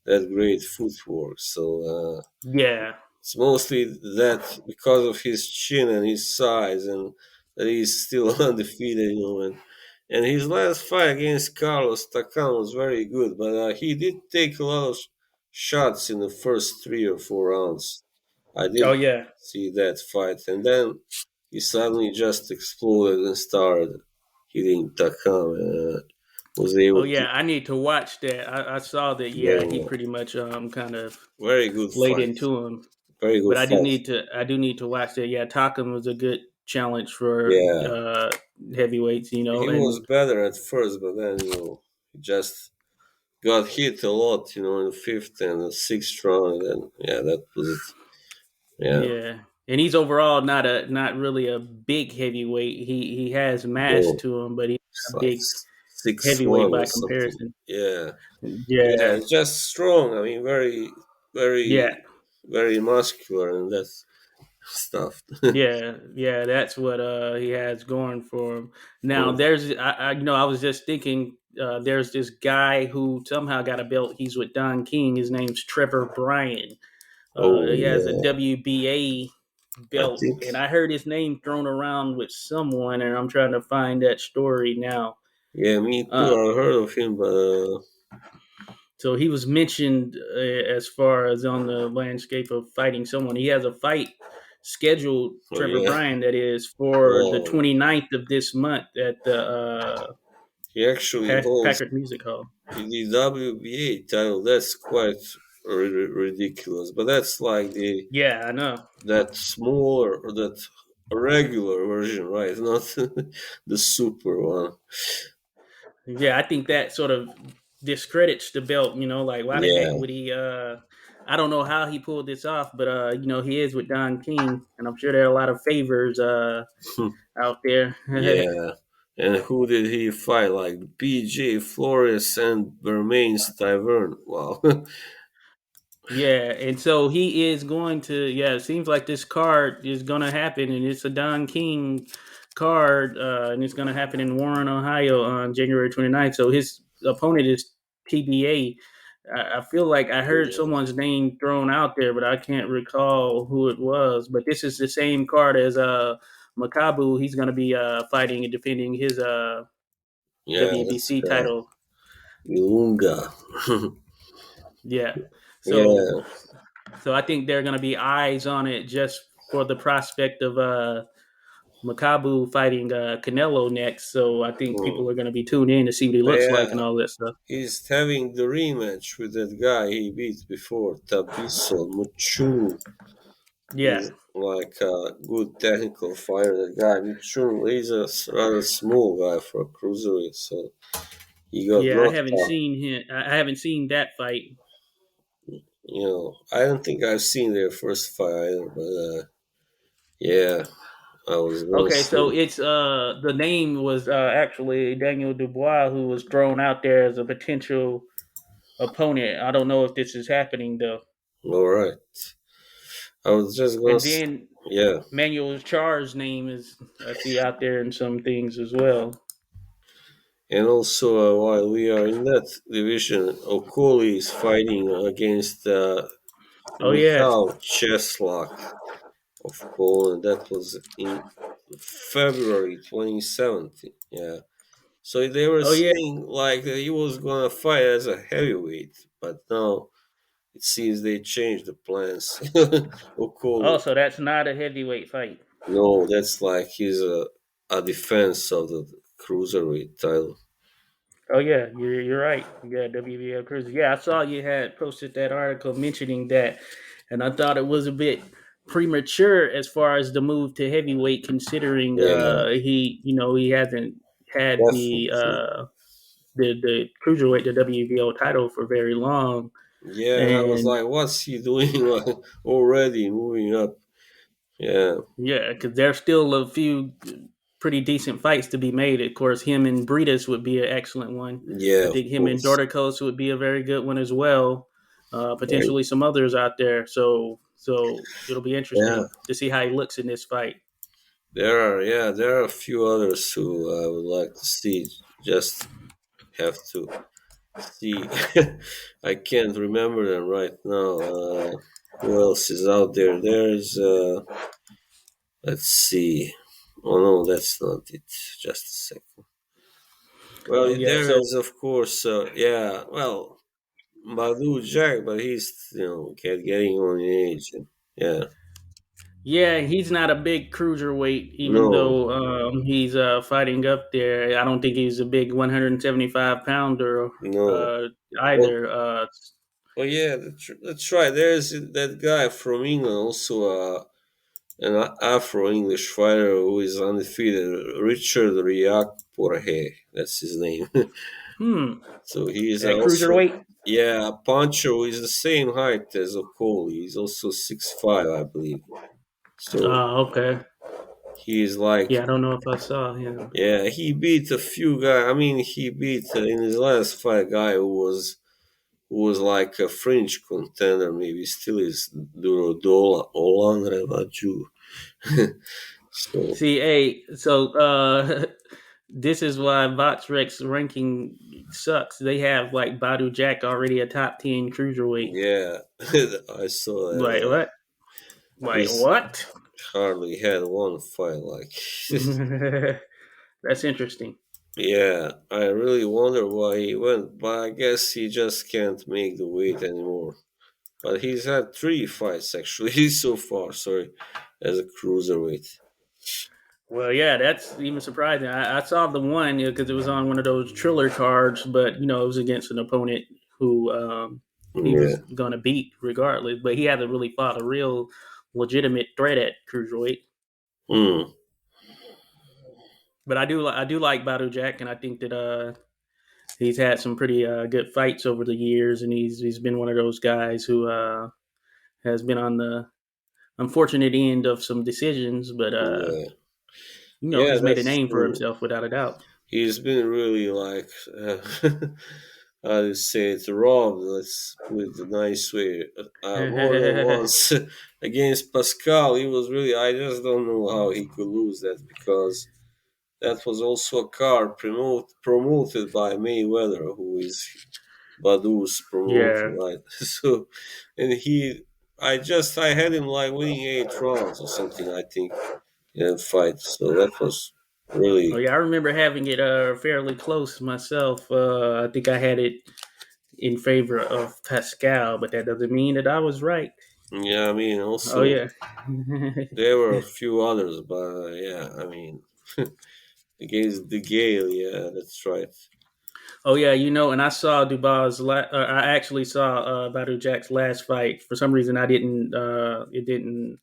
that great footwork. So Yeah. it's mostly that because of his chin and his size, and that he's still undefeated, and his last fight against Carlos Takam was very good, but he did take a lot of shots in the first 3 or 4 rounds. I Oh did yeah. see that fight, and then he suddenly just exploded and started hitting Takam, and was Oh able to yeah. I need to watch that. I saw that. Yeah, he yeah, pretty much kind of very good laid fight, into him. very good But fight. I do need to watch that. Yeah, Takum was a good challenge for Yeah, heavyweights. he was And better at first, but then he just got hit a lot, in the fifth and the sixth round, and yeah, that was it. Yeah, yeah, and he's overall not really a big heavyweight. He has mass no, to him, but he's it's not a like big 6'1" heavyweight or by something. comparison. Yeah, yeah, Yeah, just strong. I mean, very, yeah, very, very muscular and that stuff. yeah. That's what he has going for him. Now, Mm. there's I was just thinking. There's this guy who somehow got a belt. He's with Don King. His name's Trevor Bryan. Oh He has a yeah, WBA I belt, think and I heard his name thrown around with someone, and I'm trying to find that story now. yeah, me too. Uh, I heard of him, but so he was mentioned as far as on the landscape of fighting someone. He has a fight scheduled, oh Trevor yeah, Bryan, that is for the wow. 29th of this month at the He actually holds Packard Music Hall. the WBA title. That's quite ridiculous, but that's like the Yeah, I know. that smaller or that regular version, right? Not the super one. Yeah, I think that sort of discredits the belt. Like why the heck Yeah, would he? I don't know how he pulled this off, but he is with Don King, and I'm sure there are a lot of favors out there. yeah. And who did he fight? Like PJ Flores and Bermain Stiverne. Wow. Yeah, and so he is going to. Yeah, it seems like this card is going to happen, and it's a Don King card, and it's going to happen in Warren, Ohio, on January 29th. So his opponent is TBA. I feel like I heard Yeah, someone's name thrown out there, but I can't recall who it was. But this is the same card as Makabu. He's going to be fighting and defending his yeah, that's WBC title. Ilunga. Yeah. So Yeah. so I think there are going to be eyes on it just for the prospect of Makabu fighting Canelo next. So I think Hmm. people are going to be tuned in to see what he looks like Yeah, and all that stuff. he's having the rematch with that guy he beat before, Tabiso Muchuru. Yeah. He's like a good technical fighter. That guy Muchuru, he's a rather small guy for a cruiserweight, so he got Yeah, I knocked haven't out. seen him. I haven't seen that fight. I don't think I've seen their first fight either, but yeah, I was gonna Okay, so say. it's the name was actually Daniel Dubois, who was thrown out there as a potential opponent. I don't know if this is happening though. All right, I was just gonna. And then Yeah, Manuel Char's name is I see out there in some things as well. and also while we are in that division, Okoli is fighting against Oh yeah, Michał Cieslak of Poland. That was in February 2017. Yeah. So they were oh yeah. saying like that he was gonna fight as a heavyweight, but now it seems they changed the plans. Oh, Okoli. so that's not a heavyweight fight. No, that's like he's a defense of the cruiserweight title. Oh yeah, you're right. Yeah, WBL Cruiser. Yeah, I saw you had posted that article mentioning that, and I thought it was a bit premature as far as the move to heavyweight, considering Yeah, he hasn't had definitely. the cruiserweight the WBO title for very long, Yeah, and I was and like, what's he doing like, already moving up? Yeah, yeah, because there's still a few. pretty decent fights to be made. Of course, him and Breedis would be an excellent one. I Yeah, of think him and course. Dorticos would be a very good one as well. Yeah, Potentially some others out there. So it'll be yeah. interesting to see how he looks in this fight. There are a few others who I would like to see. Just have to see. I can't remember them right now. Who else is out there? There's let's see. Oh no, that's not it. Just a second. Well, Oh yeah. there So is of course. Yeah. Well, Badu Jack, but he's getting on in age. Yeah. yeah, he's not a big cruiserweight, even No. though he's fighting up there. I don't think he's a big 175 pounder No. Well, either. well, yeah. That's right. There's that guy from England also. An Afro-English fighter who is undefeated, Richard Riakporhe. That's his name. Hmm. So he is At also, cruiserweight. yeah, Pancho is the same height as Okoli. He's also 6'5", I believe. So Okay. he is like, Yeah, I don't know if I saw him. yeah, he beat a few guys. I mean, he beat in his last fight a guy who was like a fringe contender, maybe still is Duro Dola Olan Revaju. So So this is why BoxRec's ranking sucks. They have like Badu Jack already a top 10 cruiserweight. yeah, I saw that. Wait, Yeah. what? Wait, He's what? hardly had one fight like. That's interesting. Yeah, I really wonder why he went, but I guess he just can't make the weight anymore. But he's had three fights actually so far. Sorry, as a cruiserweight. Well, yeah, that's even surprising. I saw the one because it was on one of those Triller cards, but it was against an opponent who he Yeah. was going to beat regardless. But he hasn't really fought a real legitimate threat at cruiserweight. Hmm. But I do like Badu Jack, and I think that he's had some pretty good fights over the years, and he's been one of those guys who has been on the unfortunate end of some decisions, but Yeah. Yeah, he's made a that's name for true. himself without a doubt. He's been really like, how to say it, robbed. Let's put it a nice way. More than once against Pascal, he was really. I just don't know how he could lose that because that was also a card promoted by Mayweather, who is Badu's promoter, Yeah. right? So, and I had him like winning 8 rounds or something. I think in that fight. So that was Oh really. yeah, I remember having it fairly close myself. I think I had it in favor of Pascal, but that doesn't mean that I was right. Yeah, I mean, Oh also yeah. there were a few others, but yeah, I mean, against the Gale, yeah, that's right. Oh yeah, and I saw Dubois. I actually saw Badu Jack's last fight. For some reason, I didn't. It didn't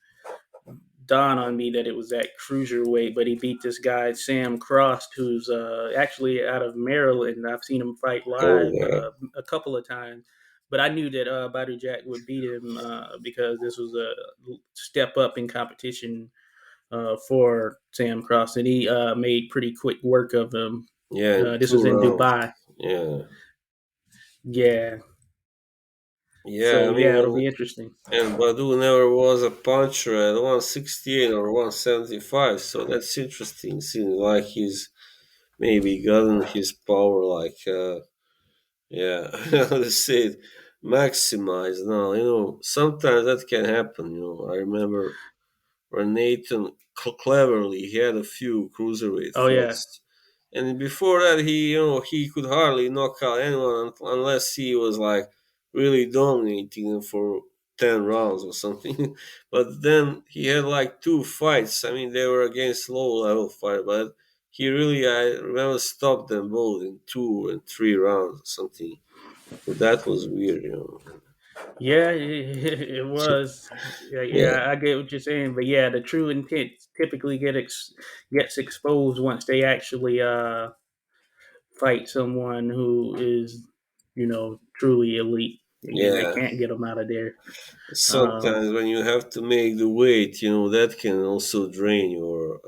dawn on me that it was at cruiserweight. But he beat this guy Sam Cross, who's actually out of Maryland. I've seen him fight Oh live yeah, a couple of times. But I knew that Badu Jack would beat him because this was a step up in competition for Sam Cross, and he made pretty quick work of him. yeah, in This two was in rounds. Dubai. Yeah, Yeah. yeah. So I mean, yeah, it'll be interesting. and Badu never was a puncher at 168 or 175, so that's interesting. Seems like he's maybe gotten his power, like, yeah, how to say it, maximized now. Sometimes that can happen. I remember where Nathan cleverly he had a few cruiserweight Oh yeah, fights, and before that he could hardly knock out anyone unless he was like really dominating them for 10 rounds or something. But then he had like two fights. I mean, they were against low level fight, but he really I remember stopped them both in 2 and 3 rounds or something. So that was weird. yeah, it was. Yeah, Yeah, yeah, I get what you're saying, but yeah, the true intent typically gets exposed once they actually fight someone who is, truly elite. They yeah. can't get them out of there. Um, Sometimes when you have to make the weight, that can also drain your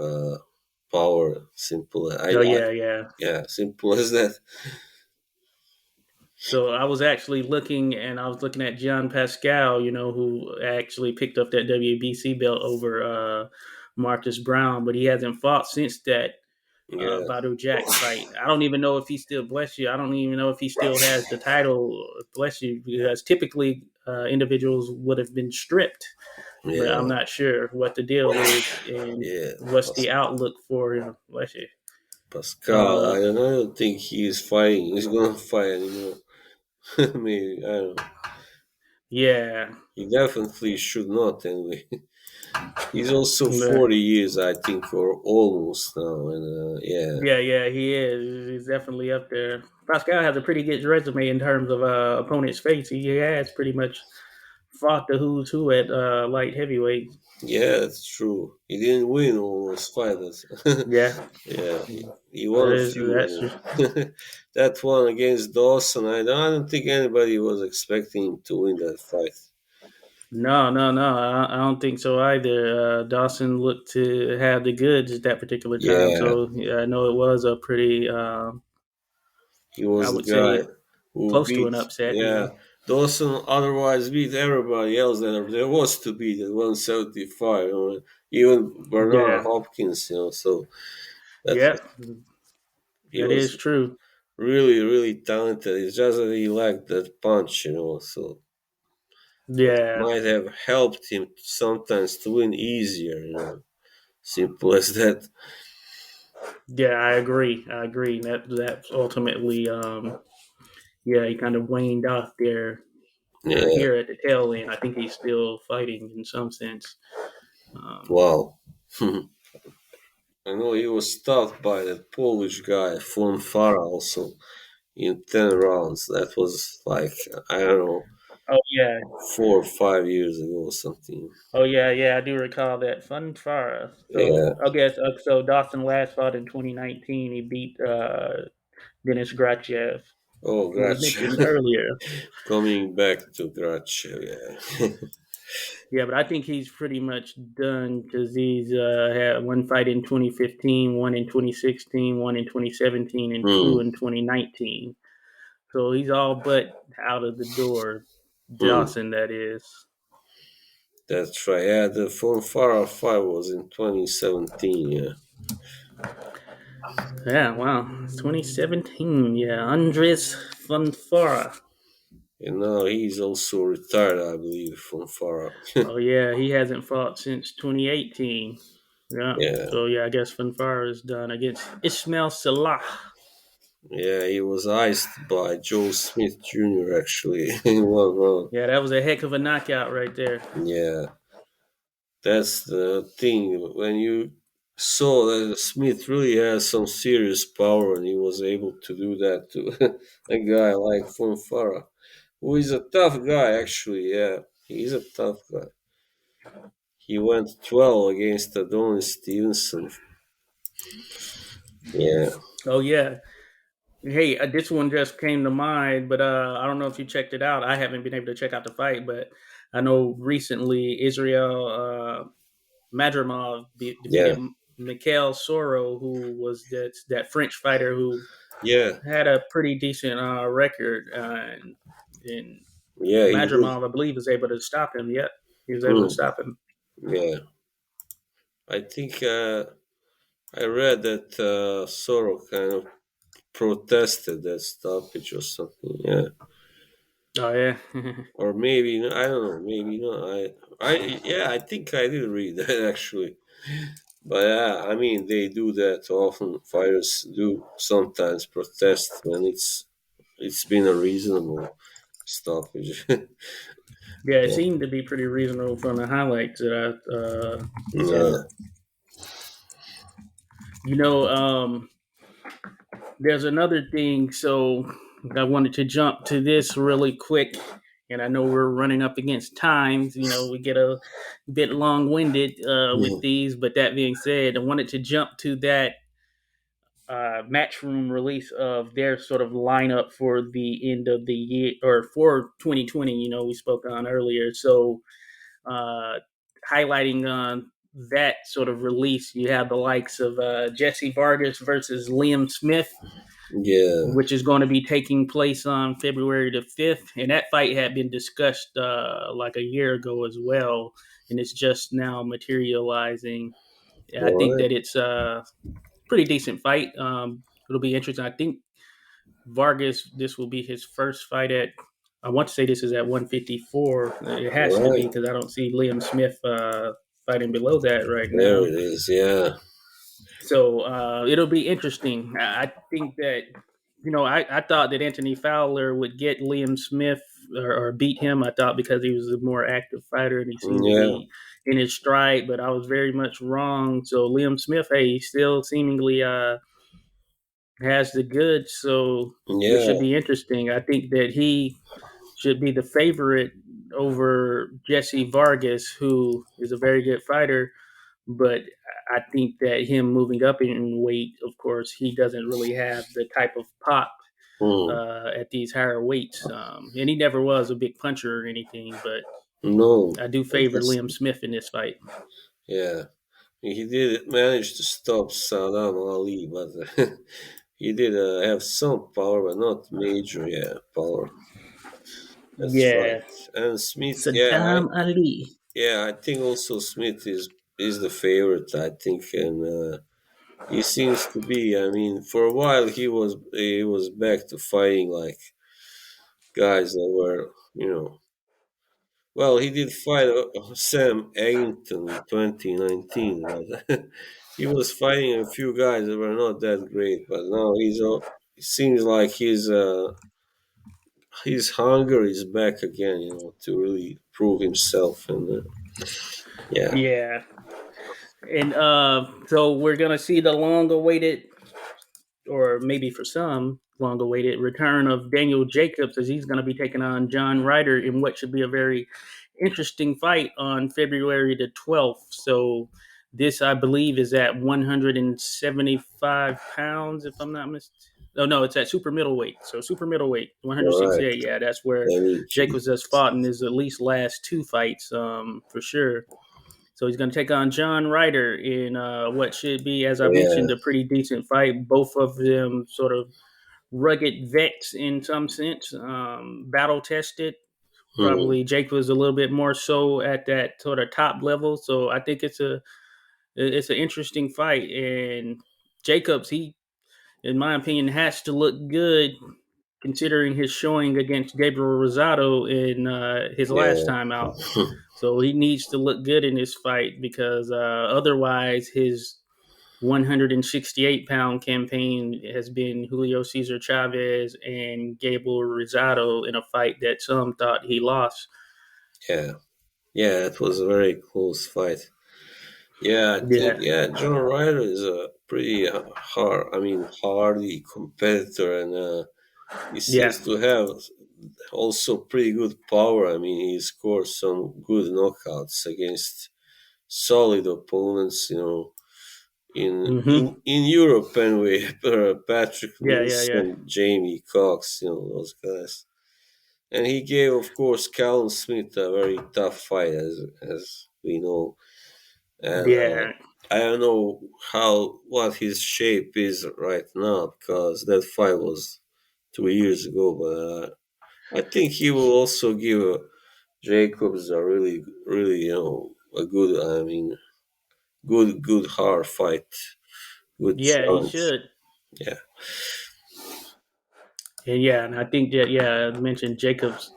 power. Simple. Oh yeah, yeah. Yeah, simple as that. So I was actually looking, and I was looking at John Pascal, who actually picked up that WBC belt over Marcus Brown, but he hasn't fought since that Yeah, Badu Jack fight. I don't even know if he still, bless you. I don't even know if he still has the title, bless you, because typically individuals would have been stripped, but yeah, I'm not sure what the deal is and yeah. what's the outlook for him, bless you. Pascal, Uh, I don't think he's fighting. He's gonna fight anymore. Maybe I don't know. yeah, He definitely should not anyway. He's also but 40 years, I think, or almost now, and yeah, yeah, yeah, he is. He's definitely up there. Pascal has a pretty good resume in terms of opponents' face. He has pretty much fought the who's who at light heavyweight. yeah, that's true. He didn't win all those fighters. Yeah, Yeah, he won a that's few. That one against Dawson, I don't think anybody was expecting him to win that fight. no, no, no. I don't think so either. Dawson looked to have the goods at that particular time, Yeah, so yeah, I know it was a pretty, he I was the would say, guy who close to beat. an upset. Yeah, Dawson otherwise beat everybody else that there was to beat at 175. Even Bernard Yeah, Hopkins. So that yeah, was, he that is was true. really, really talented. It's just that he lacked that punch. So that Yeah, might have helped him sometimes to win easier. Simple as that. yeah, I agree. I agree. That's ultimately, yeah, he kind of waned off there. Yeah. Here at the tail end, I think he's still fighting in some sense. Um, Wow. I know he was stopped by that Polish guy, Von Farah, also in 10 rounds. That was like, I don't know, oh yeah, 4 or 5 years ago or something. oh yeah, yeah. I do recall that. Fun Farah. So Yeah. I guess so. Dawson last fought in 2019. He beat Denis Grachev, Oh, who we Gotcha. mentioned earlier. Coming back to Grachev, yeah. Yeah, but I think he's pretty much done because he's had one fight in 2015, one in 2016, one in 2017, and two Hmm. in 2019. So he's all but out of the door. Hmm. Dawson, that is. That's right. Yeah, the Von Farah fight was in 2017, yeah. Yeah, wow. It's 2017. Yeah, Andres Fonfara. And now he's also retired, I believe, from Farah. Oh, yeah, he hasn't fought since 2018. Yeah, Yeah. so yeah, I guess Fonfara is done against Ismail Salah. Yeah, he was iced by Joe Smith Jr. actually in one round. Yeah, that was a heck of a knockout right there. Yeah, that's the thing. When you saw that Smith really has some serious power and he was able to do that to a guy like Fonfara, who is a tough guy actually. Yeah, he's a tough guy. He went 12 against Adonis Stevenson. Yeah, Oh, yeah. Hey, this one just came to mind, but I don't know if you checked it out. I haven't been able to check out the fight, but I know recently Israel Madrimov yeah, defeated Mikhail Soro, who was that French fighter who yeah, had a pretty decent record, and yeah, he did. Madrimov, I believe, was able to stop him. Yep, he was able to Hmm. stop him. Yeah, I think I read that Soro kind of protested that stoppage or something. Yeah, Oh yeah, or maybe I don't know. Maybe not. Yeah, I think I did read that actually. But yeah, I mean they do that often. Fighters do sometimes protest when it's been a reasonable stoppage. yeah. It Yeah, seemed to be pretty reasonable from the highlights that I yeah, saw. You know, there's another thing. So I wanted to jump to this really quick, and I know we're running up against times. We get a bit long-winded with these, but that being said, I wanted to jump to that Matchroom release of their sort of lineup for the end of the year or for 2020. We spoke on earlier, so uh, highlighting that sort of release, you have the likes of Jesse Vargas versus Liam Smith, Yeah. which is going to be taking place on February the 5th. And that fight had been discussed like a year ago as well. And it's just now materializing. I All think right. that it's a pretty decent fight. It'll be interesting. I think Vargas, this will be his first fight at, I want to say this is at 154. It has All to right. be because I don't see Liam Smith fighting below that right There now. it is. Yeah. So it'll be interesting. I think that, I thought that Anthony Fowler would get Liam Smith or beat him. I thought because he was a more active fighter and he seemed to Yeah. be in his stride, but I was very much wrong. So Liam Smith, hey, he still seemingly has the goods. So this Yeah. should be interesting. I think that he should be the favorite over Jesse Vargas, who is a very good fighter. But I think that him moving up in weight, of course, he doesn't really have the type of pop Hmm. at these higher weights. And he never was a big puncher or anything, but No. I do And favor Liam Smith in this fight. yeah. He did manage to stop Saddam Ali, but he did have some power, but not major, yeah, power. That's right. Yeah, And Smith, Saddam Ali. I think also Smith is the favorite. I think, and he seems to be. I mean, for a while he was back to fighting like guys that were, Well, he did fight Sam Eggington in 2019, but he was fighting a few guys that were not that great. But now it seems like his hunger is back again, to really prove himself. And yeah, Yeah, and so we're gonna see the long-awaited, or maybe for some, long-awaited return of Daniel Jacobs as he's going to be taking on John Ryder in what should be a very interesting fight on February the 12th. So this, I believe, is at 175 pounds, if I'm not mistaken. Oh no, it's at super middleweight. So super middleweight, all right. 168. Yeah, that's where Danichi. Jacobs has fought in his at least last two fights, for sure. So he's going to take on John Ryder in what should be, as I Yeah. mentioned, a pretty decent fight. Both of them sort of rugged vets in some sense, battle tested. Hmm. Probably Jake was a little bit more so at that sort of top level. So I think it's an interesting fight. And Jacobs, he, in my opinion, has to look good considering his showing against Gabriel Rosado in his last Yeah. time out. So he needs to look good in this fight because otherwise his 168-pound campaign has been Julio Cesar Chavez and Gabriel Rosado in a fight that some thought he lost. Yeah. Yeah. It was a very close fight. Yeah, I think Yeah, John Ryder is a pretty hardy competitor, and he yeah, seems to have also pretty good power. I mean, he scored some good knockouts against solid opponents. In mm-hmm. Europe anyway, Patrick Yeah, yeah, yeah, Nielsen, Jamie Cox, those guys. And he gave, of course, Callum Smith a very tough fight, as we know. And yeah, I don't know what his shape is right now because that fight was 2 years ago. But I think he will also give Jacobs a really, really, a good, good hard fight, good yeah. He challenge. should. Yeah, And yeah, and I think that, yeah, I mentioned Jacobs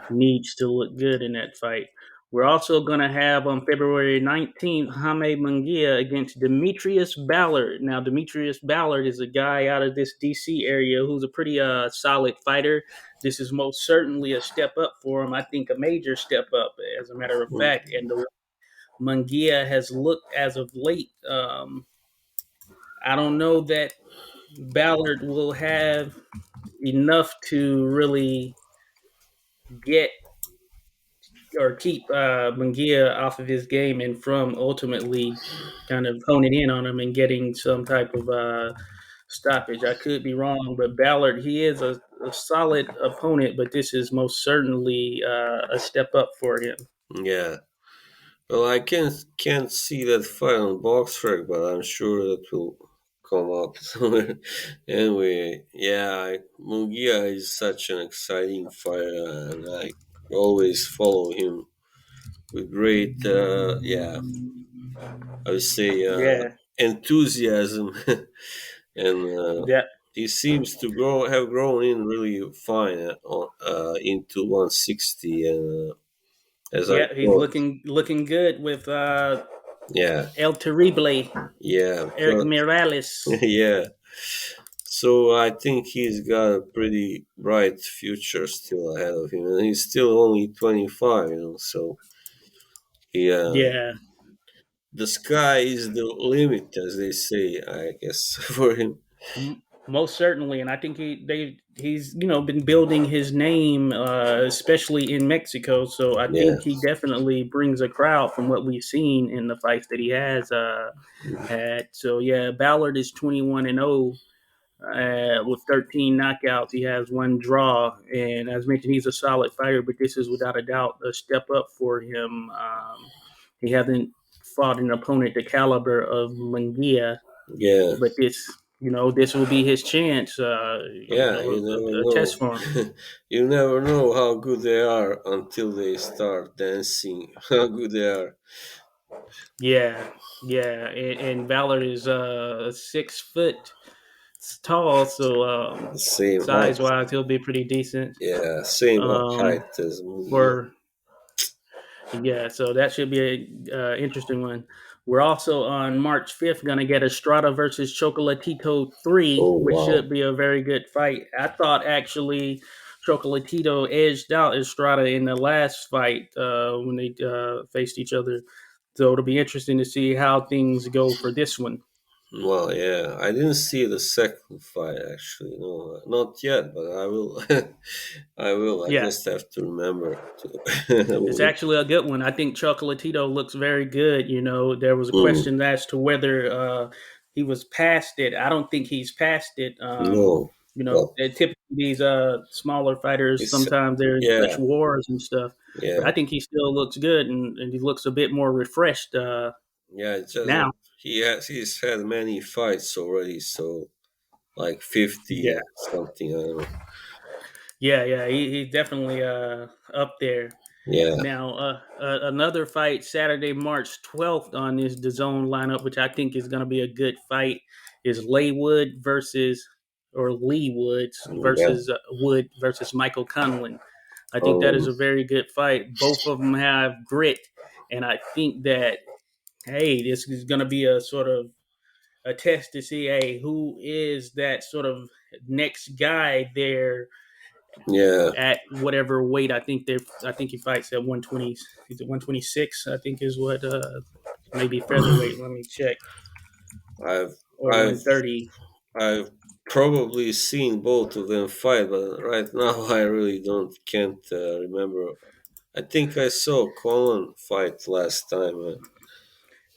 needs to look good in that fight. We're also going to have on February 19th Jaime Munguia against Demetrius Ballard. Now, Demetrius Ballard is a guy out of this DC area who's a pretty solid fighter. This is most certainly a step up for him. I think a major step up, as a matter of fact. mm, And the Munguia has looked as of late. I don't know that Ballard will have enough to really get or keep Munguia off of his game and from ultimately kind of honing in on him and getting some type of stoppage. I could be wrong, but Ballard, he is a solid opponent, but this is most certainly a step up for him. yeah. Well, I can't see that fight on box track, but I'm sure that will come up somewhere. Anyway, yeah, Mugia is such an exciting fighter, and I always follow him with great, I would say, Yeah, enthusiasm, and yeah, he seems to have grown in really fine into 160, and as I yeah. He's thought, looking good with yeah, El Terrible, yeah, Eric Morales. yeah. So I think he's got a pretty bright future still ahead of him, and he's still only 25, So he, Yeah, the sky is the limit, as they say, I guess, for him. most certainly, and I think he's been building his name, especially in Mexico. So I Yeah, think he definitely brings a crowd from what we've seen in the fights that he has had. So yeah, Ballard is 21-0. With 13 knockouts, he has one draw, and as mentioned, he's a solid fighter. But this is without a doubt a step up for him. He hasn't fought an opponent the caliber of Munguia, yeah, but this will be his chance. yeah. You never A test for him. know. You never know how good they are until they start dancing. How good they are. Yeah, yeah, and Ballard is 6 foot tall, so The same height. size wise, he'll be pretty decent. Yeah, same Um, height as Mugia. for Yeah, so that should be a interesting one. We're also on March 5th going to get Estrada versus Chocolatito 3, Oh which wow. should be a very good fight. I thought actually Chocolatito edged out Estrada in the last fight when they faced each other. So it'll be interesting to see how things go for this one. Well, yeah, I didn't see the second fight actually. No, not yet, but I will. I will. I Yeah, just have to remember to. it's actually a good one. I think Chocolatito looks very good. There was a Mm, question as to whether he was past it. I don't think he's past it. no, well, Typically these smaller fighters it's sometimes they're in such yeah, wars and stuff. But yeah, I think he still looks good and he looks a bit more refreshed yeah. It's just that now. he's had many fights already, so like 50 Yeah, something. I don't know. yeah. He's definitely up there. Yeah, Now, another fight Saturday, March 12th on this DAZN lineup, which I think is going to be a good fight, is Lee Woods yeah. versus Wood versus Michael Conlon. I think that is Um, a very good fight. Both of them have grit, and I think that this is going to be a sort of a test to see who is that sort of next guy there yeah. at whatever weight. I think he fights at 120. Is it 126? I think is what maybe featherweight. Let me check. I've Or I've 130. I've probably seen both of them fight, but right now I really can't remember. I think I saw Colin fight last time.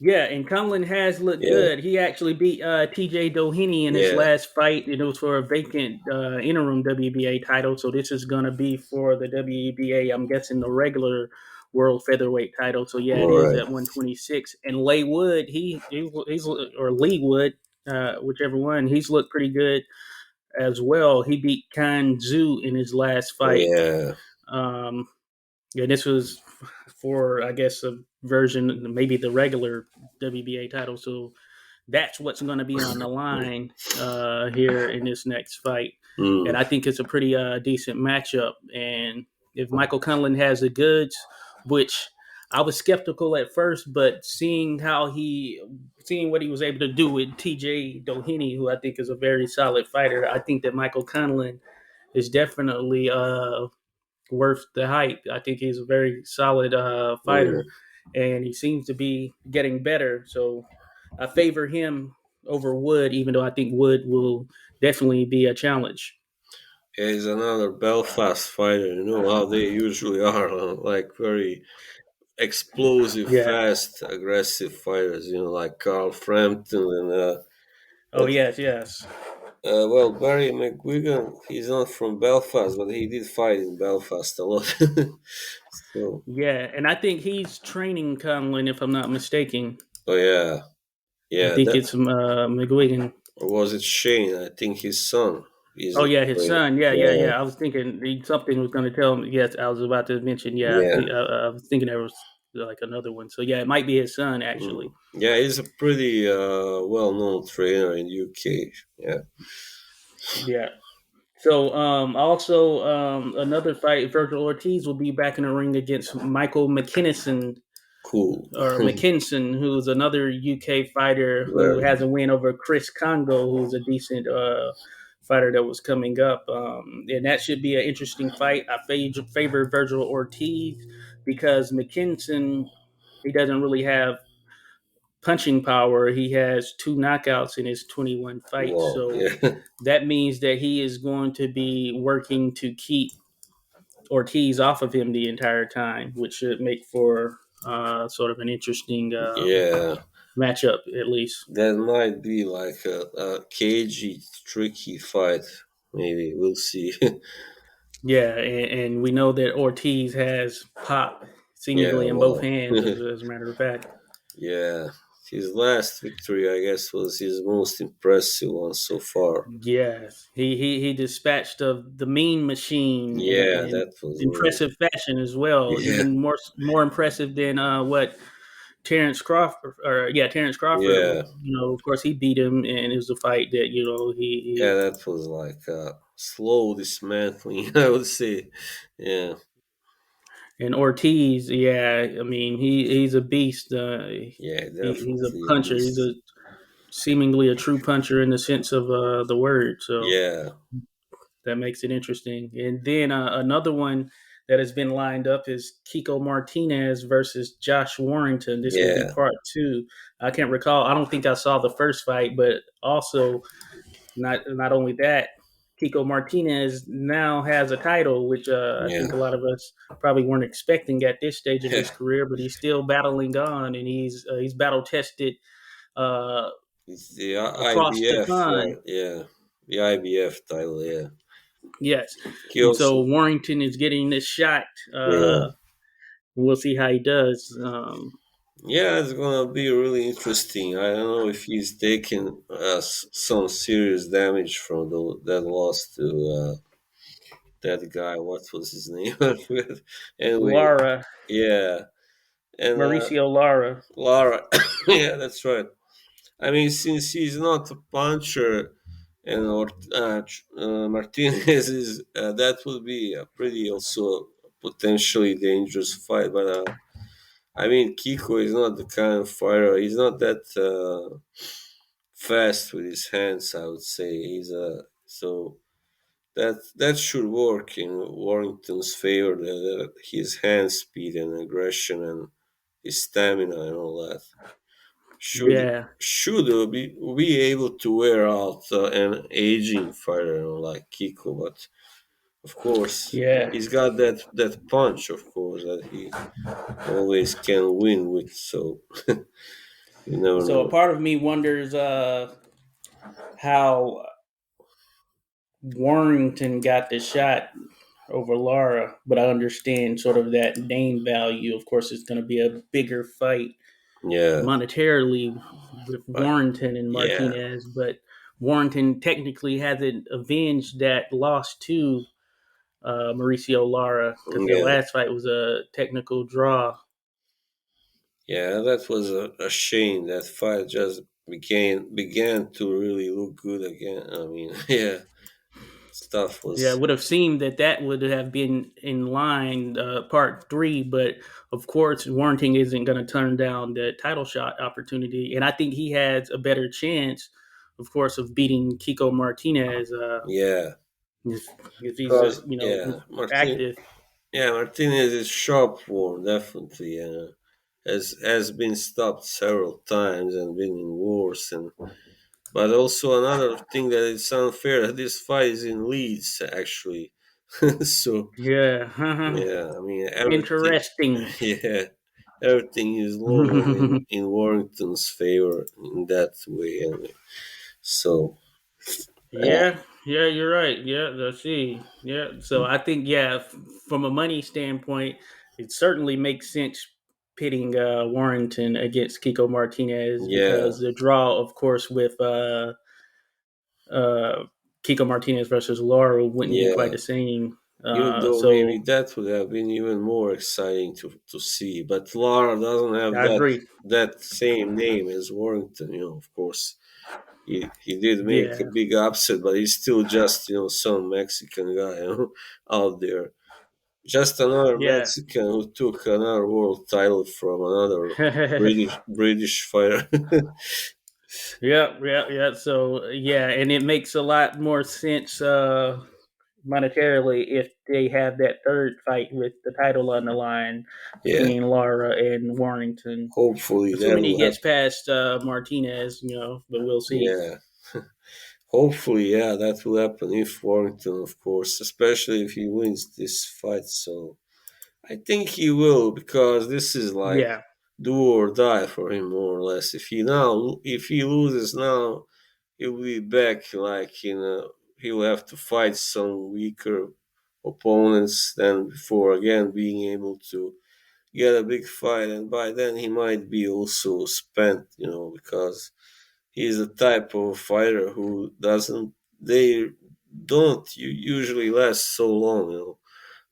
Yeah, and Conlon has looked Yeah, good. He actually beat TJ Doheny in his yeah, last fight, and it was for a vacant interim WBA title. So this is going to be for the WBA, I'm guessing the regular world featherweight title. So yeah, it all is right. at 126. And Leigh Wood, he's or Lee Wood, whichever one, he's looked pretty good as well. He beat Kan Zhu in his last Oh fight. yeah, Um, yeah, this was for I guess a version, maybe the regular WBA title. So that's what's going to be on the line here in this next fight, and mm, I think it's a pretty decent matchup. And if Michael Conlon has the goods, which I was skeptical at first, but seeing what he was able to do with TJ Doheny, who I think is a very solid fighter, I think that Michael Conlon is definitely worth the hype. I think he's a very solid mm. fighter, and he seems to be getting better. So I favor him over Wood, even though I think Wood will definitely be a challenge. Yeah, he's another Belfast fighter. You know how they usually are, like very explosive, Yeah. fast, aggressive fighters. Like Carl Frampton and Oh what yes, yes. Well, Barry Mcguigan, he's not from Belfast, but he did fight in Belfast a lot. So, Yeah, and I think he's training Conlon, if I'm not mistaken. oh yeah, I yeah. think That it's Mcguigan. or was it Shane? I think his son is Oh yeah, his training. son. Yeah, yeah, Yeah, yeah. I was thinking something was going to tell me. Yes, I was about to mention. Yeah, yeah. I was thinking there was like another one. So yeah, it might be his son actually. Yeah, he's a pretty well-known trainer in UK. Yeah, Yeah. So also another fight, Virgil Ortiz will be back in the ring against Michael McKinnison cool. or McKinson, who's another UK fighter who Well, has a win over Chris Congo, who's a decent fighter that was coming up. And that should be an interesting fight. I favor Virgil Ortiz because McKinson, he doesn't really have punching power. He has two knockouts in his 21 fights. wow. So Yeah, that means that he is going to be working to keep Ortiz off of him the entire time, which should make for sort of an interesting yeah. matchup, at least. That might be like a cagey, tricky fight. Maybe we'll see. Yeah, and we know that Ortiz has pop Yeah, seemingly in both wow. hands, as a matter of fact. Yeah, his last victory, I guess, was his most impressive one so far. Yes, he dispatched the Mean Machine Yeah, in that was really. impressive fashion as well, Yeah, even more impressive than what Terrence Crawford, or yeah, Terrence Crawford. yeah, Of course, he beat him, and it was a fight that yeah. he That was like slow dismantling, I would say. Yeah, and Ortiz. Yeah, I mean he's a beast. yeah, He's a definitely a puncher. He's beast. a seemingly a true puncher in the sense of the word. So Yeah, that makes it interesting. And then another one that has been lined up is Kiko Martinez versus Josh Warrington. This will be yeah, part two. I can't recall. I don't think I saw the first fight, but also not only that, Kiko Martinez now has a title, which I yeah. think a lot of us probably weren't expecting at this stage of his career. But he's still battling on, and he's battle tested uh, It's the across the IBF, pond. right? Yeah, the IBF title. Yeah, Yes, he and so also. Warrington is getting this shot. Yeah, We'll see how he does. yeah, it's gonna be really interesting. I don't know if he's taken some serious damage from that loss to that guy. What was his name? I forget. Anyway, Lara, yeah, and Mauricio Lara. Lara. Yeah, that's right. I mean, since he's not a puncher, and Martinez is, that would be a pretty also potentially dangerous fight. But I mean, Kiko is not the kind of fighter. He's not that fast with his hands. I would say he's so that should work in Warrington's favor. His hand speed and aggression and his stamina and all that should Yeah, should be able to wear out an aging fighter, like Kiko. But of course, yeah. he's got that punch, of course, that he always can win with. So you never So a know. part of me wonders how Warrington got the shot over Lara, but I understand sort of that name value. Of course, it's going to be a bigger fight Yeah, monetarily with but Warrington and yeah, Martinez, but Warrington technically hasn't avenged that loss to Mauricio Lara because their yeah, last fight was a technical draw. yeah. That was a shame. That fight just began to really look good again. I mean, yeah, stuff Yeah, it was. would have seemed that that would have been in line part three, but of course, Warrington isn't going to turn down the title shot opportunity, and I think he has a better chance, of course, of beating Kiko Martinez Yeah, if, if he's because yeah, active. Martinez is sharp worn, definitely. Has been stopped several times and been in wars, and but also another thing that it's unfair that this fight is in Leeds actually. So Yeah, yeah, I mean everything. interesting. Yeah, everything is lower in Warrington's favor in that way. Anyway. So Yeah, yeah, you're right. Yeah, let's see. Yeah, so I think from a money standpoint, it certainly makes sense pitting Warrington against Kiko Martinez Yeah, because the draw, of course, with uh, Kiko Martinez versus Laura wouldn't be quite yeah. the same. Even though maybe So that would have been even more exciting to see, but Lara doesn't have I agree. that same name as Warrington. Of course, he did make a Yeah, big upset, but he's still just some Mexican guy out there. Just another yeah. Mexican who took another world title from another British fighter. Yeah, yeah, yeah. So yeah, and it makes a lot more sense monetarily if they have that third fight with the title on the line Yeah, between Lara and Warrington. hopefully that Assuming he will gets happen. past Martinez, but we'll see. Yeah, hopefully, yeah, that will happen if Warrington, of course, especially if he wins this fight. So I think he will because this is like Yeah, do or die for him more or less. If he loses now, he'll be back like he'll have to fight some weaker opponents than before again being able to get a big fight, and by then he might be also spent, because he's the type of fighter who doesn't they don't usually last so long,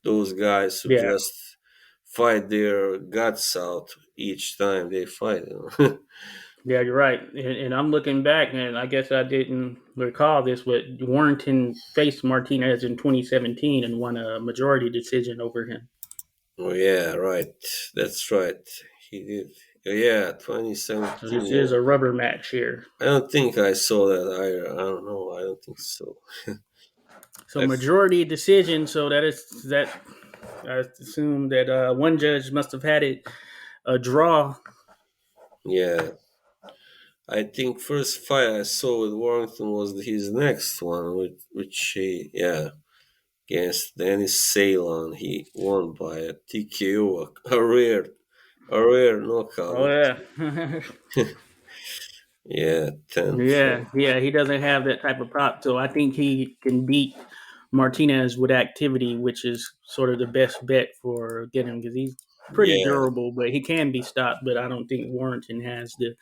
those guys who yeah, just fight their guts out each time they fight, yeah. You're right. And I'm looking back, and I guess I didn't recall this, but Warrington faced Martinez in 2017 and won a majority decision over him. Oh yeah, right. That's right. He did. Yeah, So 2017. this is Yeah. a rubber match here. I don't think I saw that either. I don't know. I don't think so. So I, majority decision. So that I assume that one judge must have had it a draw. yeah, I think first fight I saw with Warrington was his next one, which he, yeah, against Dennis Ceylon. He won by a TKO, a rare knockout. Oh yeah, Yeah, 10th. yeah, yeah. He doesn't have that type of pop, so I think he can beat Martinez with activity, which is sort of the best bet for getting because he's pretty Yeah, durable, but he can be stopped. But I don't think Warrington has the.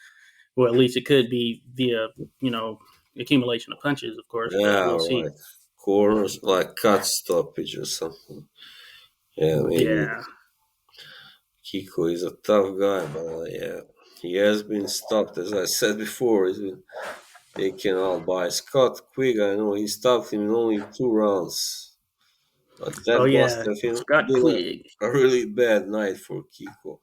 Well, at least it could be via you know accumulation of punches, of course. But yeah, we'll see. right. Corners like cut stoppage or something. Yeah, maybe Yeah. Kiko is a tough guy, but yeah, he has been stopped, as I said before. He's been taken out by Scott Quigg. I know he stopped him in only 2 rounds, but Oh that must yeah, have Scott been Quigg. a really bad night for Kiko.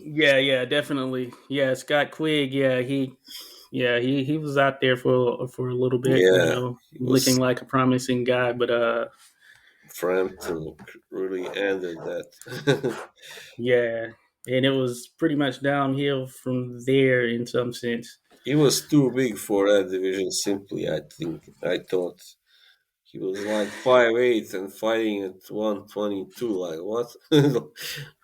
Yeah, yeah, definitely. Yeah, Scott Quigg. He was out there for a little bit. Yeah, he Looking was like a promising guy, but Frampton really ended that. yeah, and it was pretty much downhill from there in some sense. He was too big for that division. Simply, I thought he was like 5'8" and fighting at 122. Like what?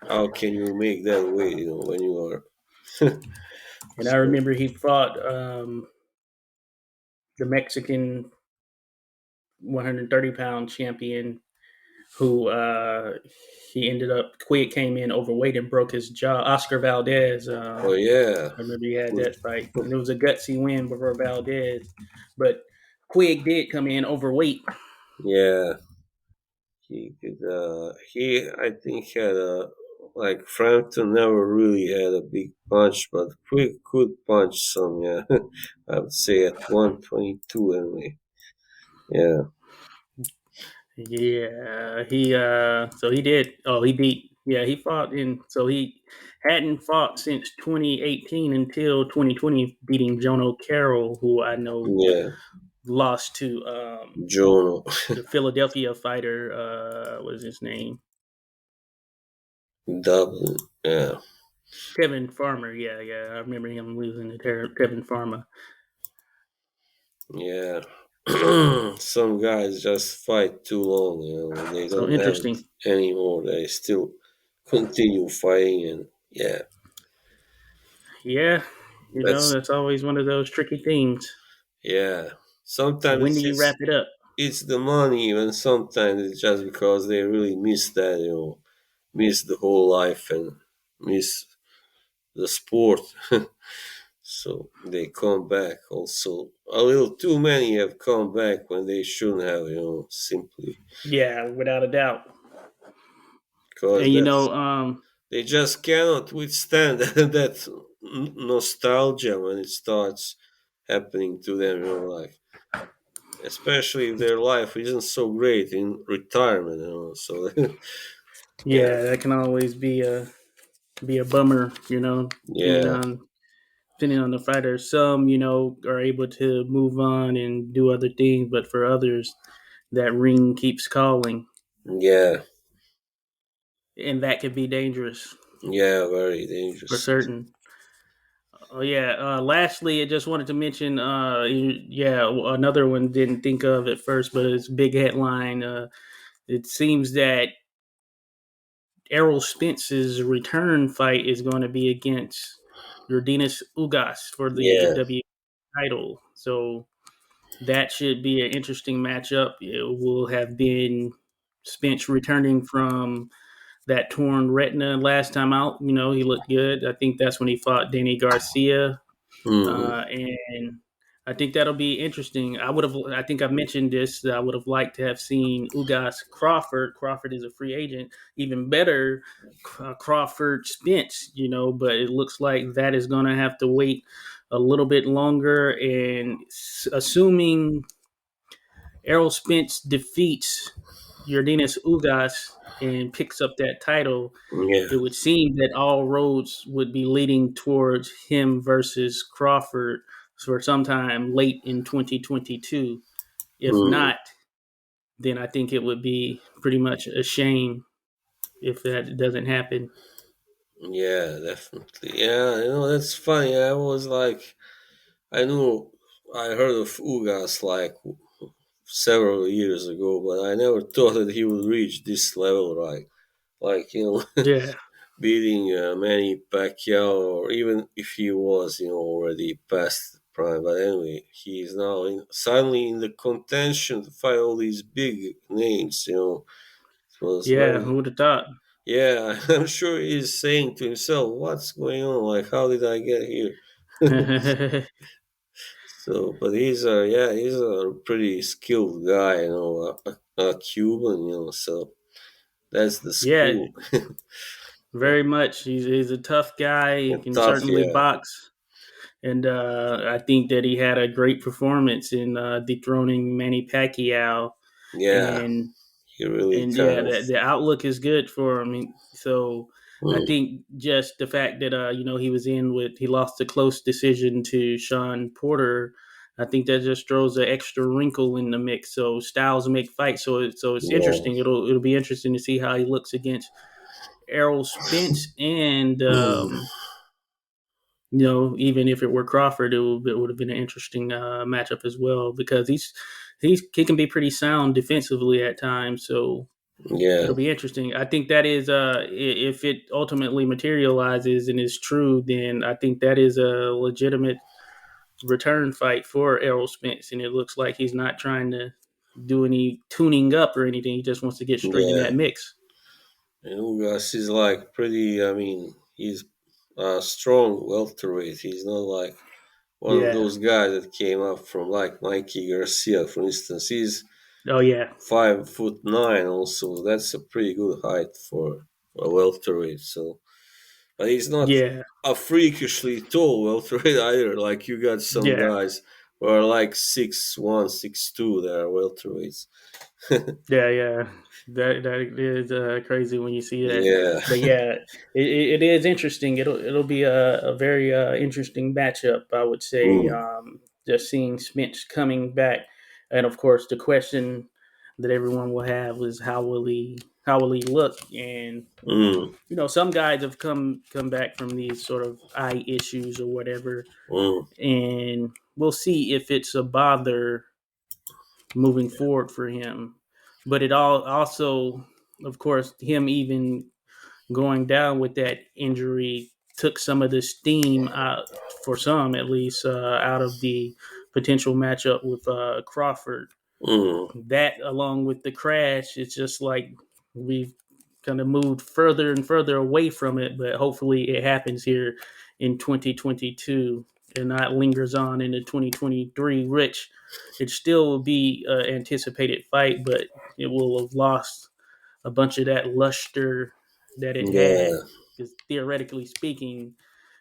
How can you make that weight? When you are And I so. remember he fought the Mexican 130-pound champion who he ended up Quigg came in overweight and broke his jaw. Oscar Valdez. Oh yeah, I remember he had that fight, and it was a gutsy win before Valdez. But Quigg did come in overweight. yeah. He could. He I think had a like Frampton never really had a big punch, but Quick could punch some. Yeah, I would say at 122 anyway. Yeah, Yeah, he so he did. Oh, he beat. Yeah, he fought in. So he hadn't fought since 2018 until 2020, beating Jono Carroll, who I know yeah. lost to Jono, the Philadelphia fighter. What is his name? Dublin. Yeah, Kevin Farmer. Yeah, yeah. I remember him losing to Kevin Farmer. yeah. Some guys just fight too long. They So don't have it interesting. anymore. They still continue fighting, and yeah, Yeah, that's that's always one of those tricky things. yeah. Sometimes When do you wrap it up? it's the money, and sometimes it's just because they really miss that, miss the whole life and miss the sport. So they come back. Also, a little too many have come back when they shouldn't have, simply Yeah, without a doubt. because And that's they just cannot withstand that nostalgia when it starts happening to them. Like especially if their life isn't so great in retirement. So yeah, yeah, that can always be a bummer. yeah, Depending on the fighter. Some are able to move on and do other things, but for others, that ring keeps calling, yeah, and that could be dangerous yeah, very for dangerous. certain. Oh yeah. Lastly, I just wanted to mention, yeah, another one didn't think of at first, but it's a big headline. It seems that Errol Spence's return fight is going to be against Yordenis Ugas for the Yeah, W title. So that should be an interesting matchup. It will have been Spence returning from that torn retina last time out. He looked good. I think that's when he fought Danny Garcia, mm, and I think that'll be interesting. I would have. I think I've mentioned this. That I would have liked to have seen Ugas Crawford. Crawford is a free agent. Even better, Crawford Spence. But it looks like that is going to have to wait a little bit longer. And assuming Errol Spence defeats Yordenis Ugas and picks up that title, yeah, it would seem that all roads would be leading towards him versus Crawford for sometime late in 2022. If mm, not, then I think it would be pretty much a shame if that doesn't happen. yeah, definitely. Yeah, that's funny. I was like, I knew I heard of Ugas like several years ago, but I never thought that he would reach this level, right? Like, Yeah, beating Manny Pacquiao, or even if he was, already past the prime. But anyway, he is now suddenly in the contention to fight all these big names. It was yeah. very, Who would have thought? yeah. I'm sure he's saying to himself, "What's going on? Like, how did I get here?" So, but he's a pretty skilled guy, a Cuban, so that's the Yeah, school. Yeah, very much. He's a tough guy. He can tough, certainly yeah, box. And I think that he had a great performance in dethroning Manny Pacquiao, yeah. and He really and kind yeah, of, the outlook is good for him. So I mm, think just the fact that he lost a close decision to Sean Porter. I think that just throws an extra wrinkle in the mix. So styles make fights. So it's yeah, interesting. It'll be interesting to see how he looks against Errol Spence and mm, even if it were Crawford, it would have been an interesting matchup as well because he can be pretty sound defensively at times. So yeah, it'll be interesting. I think that is if it ultimately materializes and is true, then I think that is a legitimate return fight for Errol Spence, and it looks like he's not trying to do any tuning up or anything. He just wants to get straight in yeah. that mix. And Ugas is like pretty. I mean, he's a strong welterweight. He's not like one of Yeah. those guys that came up from like Mikey Garcia, for instance. He's Oh yeah. 5'9". Also, that's a pretty good height for a welterweight. So, but he's not Yeah. a freakishly tall welterweight either. Like you got some Yeah. guys who are like 6'1", 6'2". They are welterweights. Yeah, yeah, that is crazy when you see that. Yeah. But yeah, it is interesting. It'll be a very interesting matchup, I would say. Mm, Just seeing Spence coming back, and of course the question that everyone will have is how will he look? And mm, some guys have come back from these sort of eye issues or whatever, mm, and we'll see if it's a bother moving forward for him. But it all also, of course, him even going down with that injury took some of the steam out, for some at least, out of the potential matchup with Crawford. Mm. That, along with the crash, it's just like we've kind of moved further and further away from it. But hopefully, it happens here in 2022 and not lingers on into 2023, which it still will be an anticipated fight, but it will have lost a bunch of that luster that it had. Yeah, Because theoretically speaking,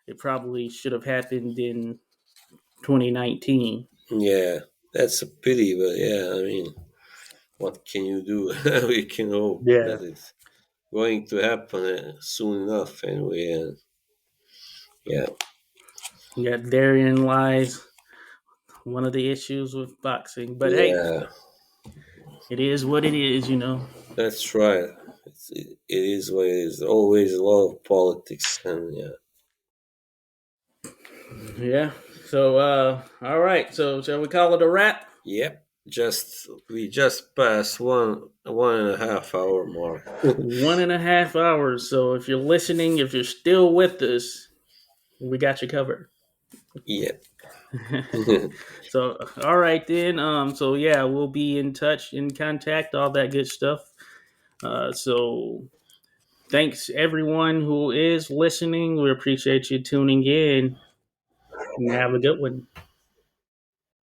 it probably should have happened in 2019. yeah, that's a pity, but yeah, I mean, what can you do? We can hope Yeah. that it's going to happen soon enough, anyway. And yeah, Yeah, therein lies one of the issues with boxing. But hey, yeah, it is what it is. that's right. It is what it is. Always a lot of politics, and yeah, Yeah. So, all right. So, shall we call it a wrap? yep. We just passed 1.5 hour mark. 1.5 hours. So, if you're listening, if you're still with us, we got you covered. Yep. So, all right then. So yeah, we'll be in touch, in contact, all that good stuff. So thanks everyone who is listening. We appreciate you tuning in. And have a good one.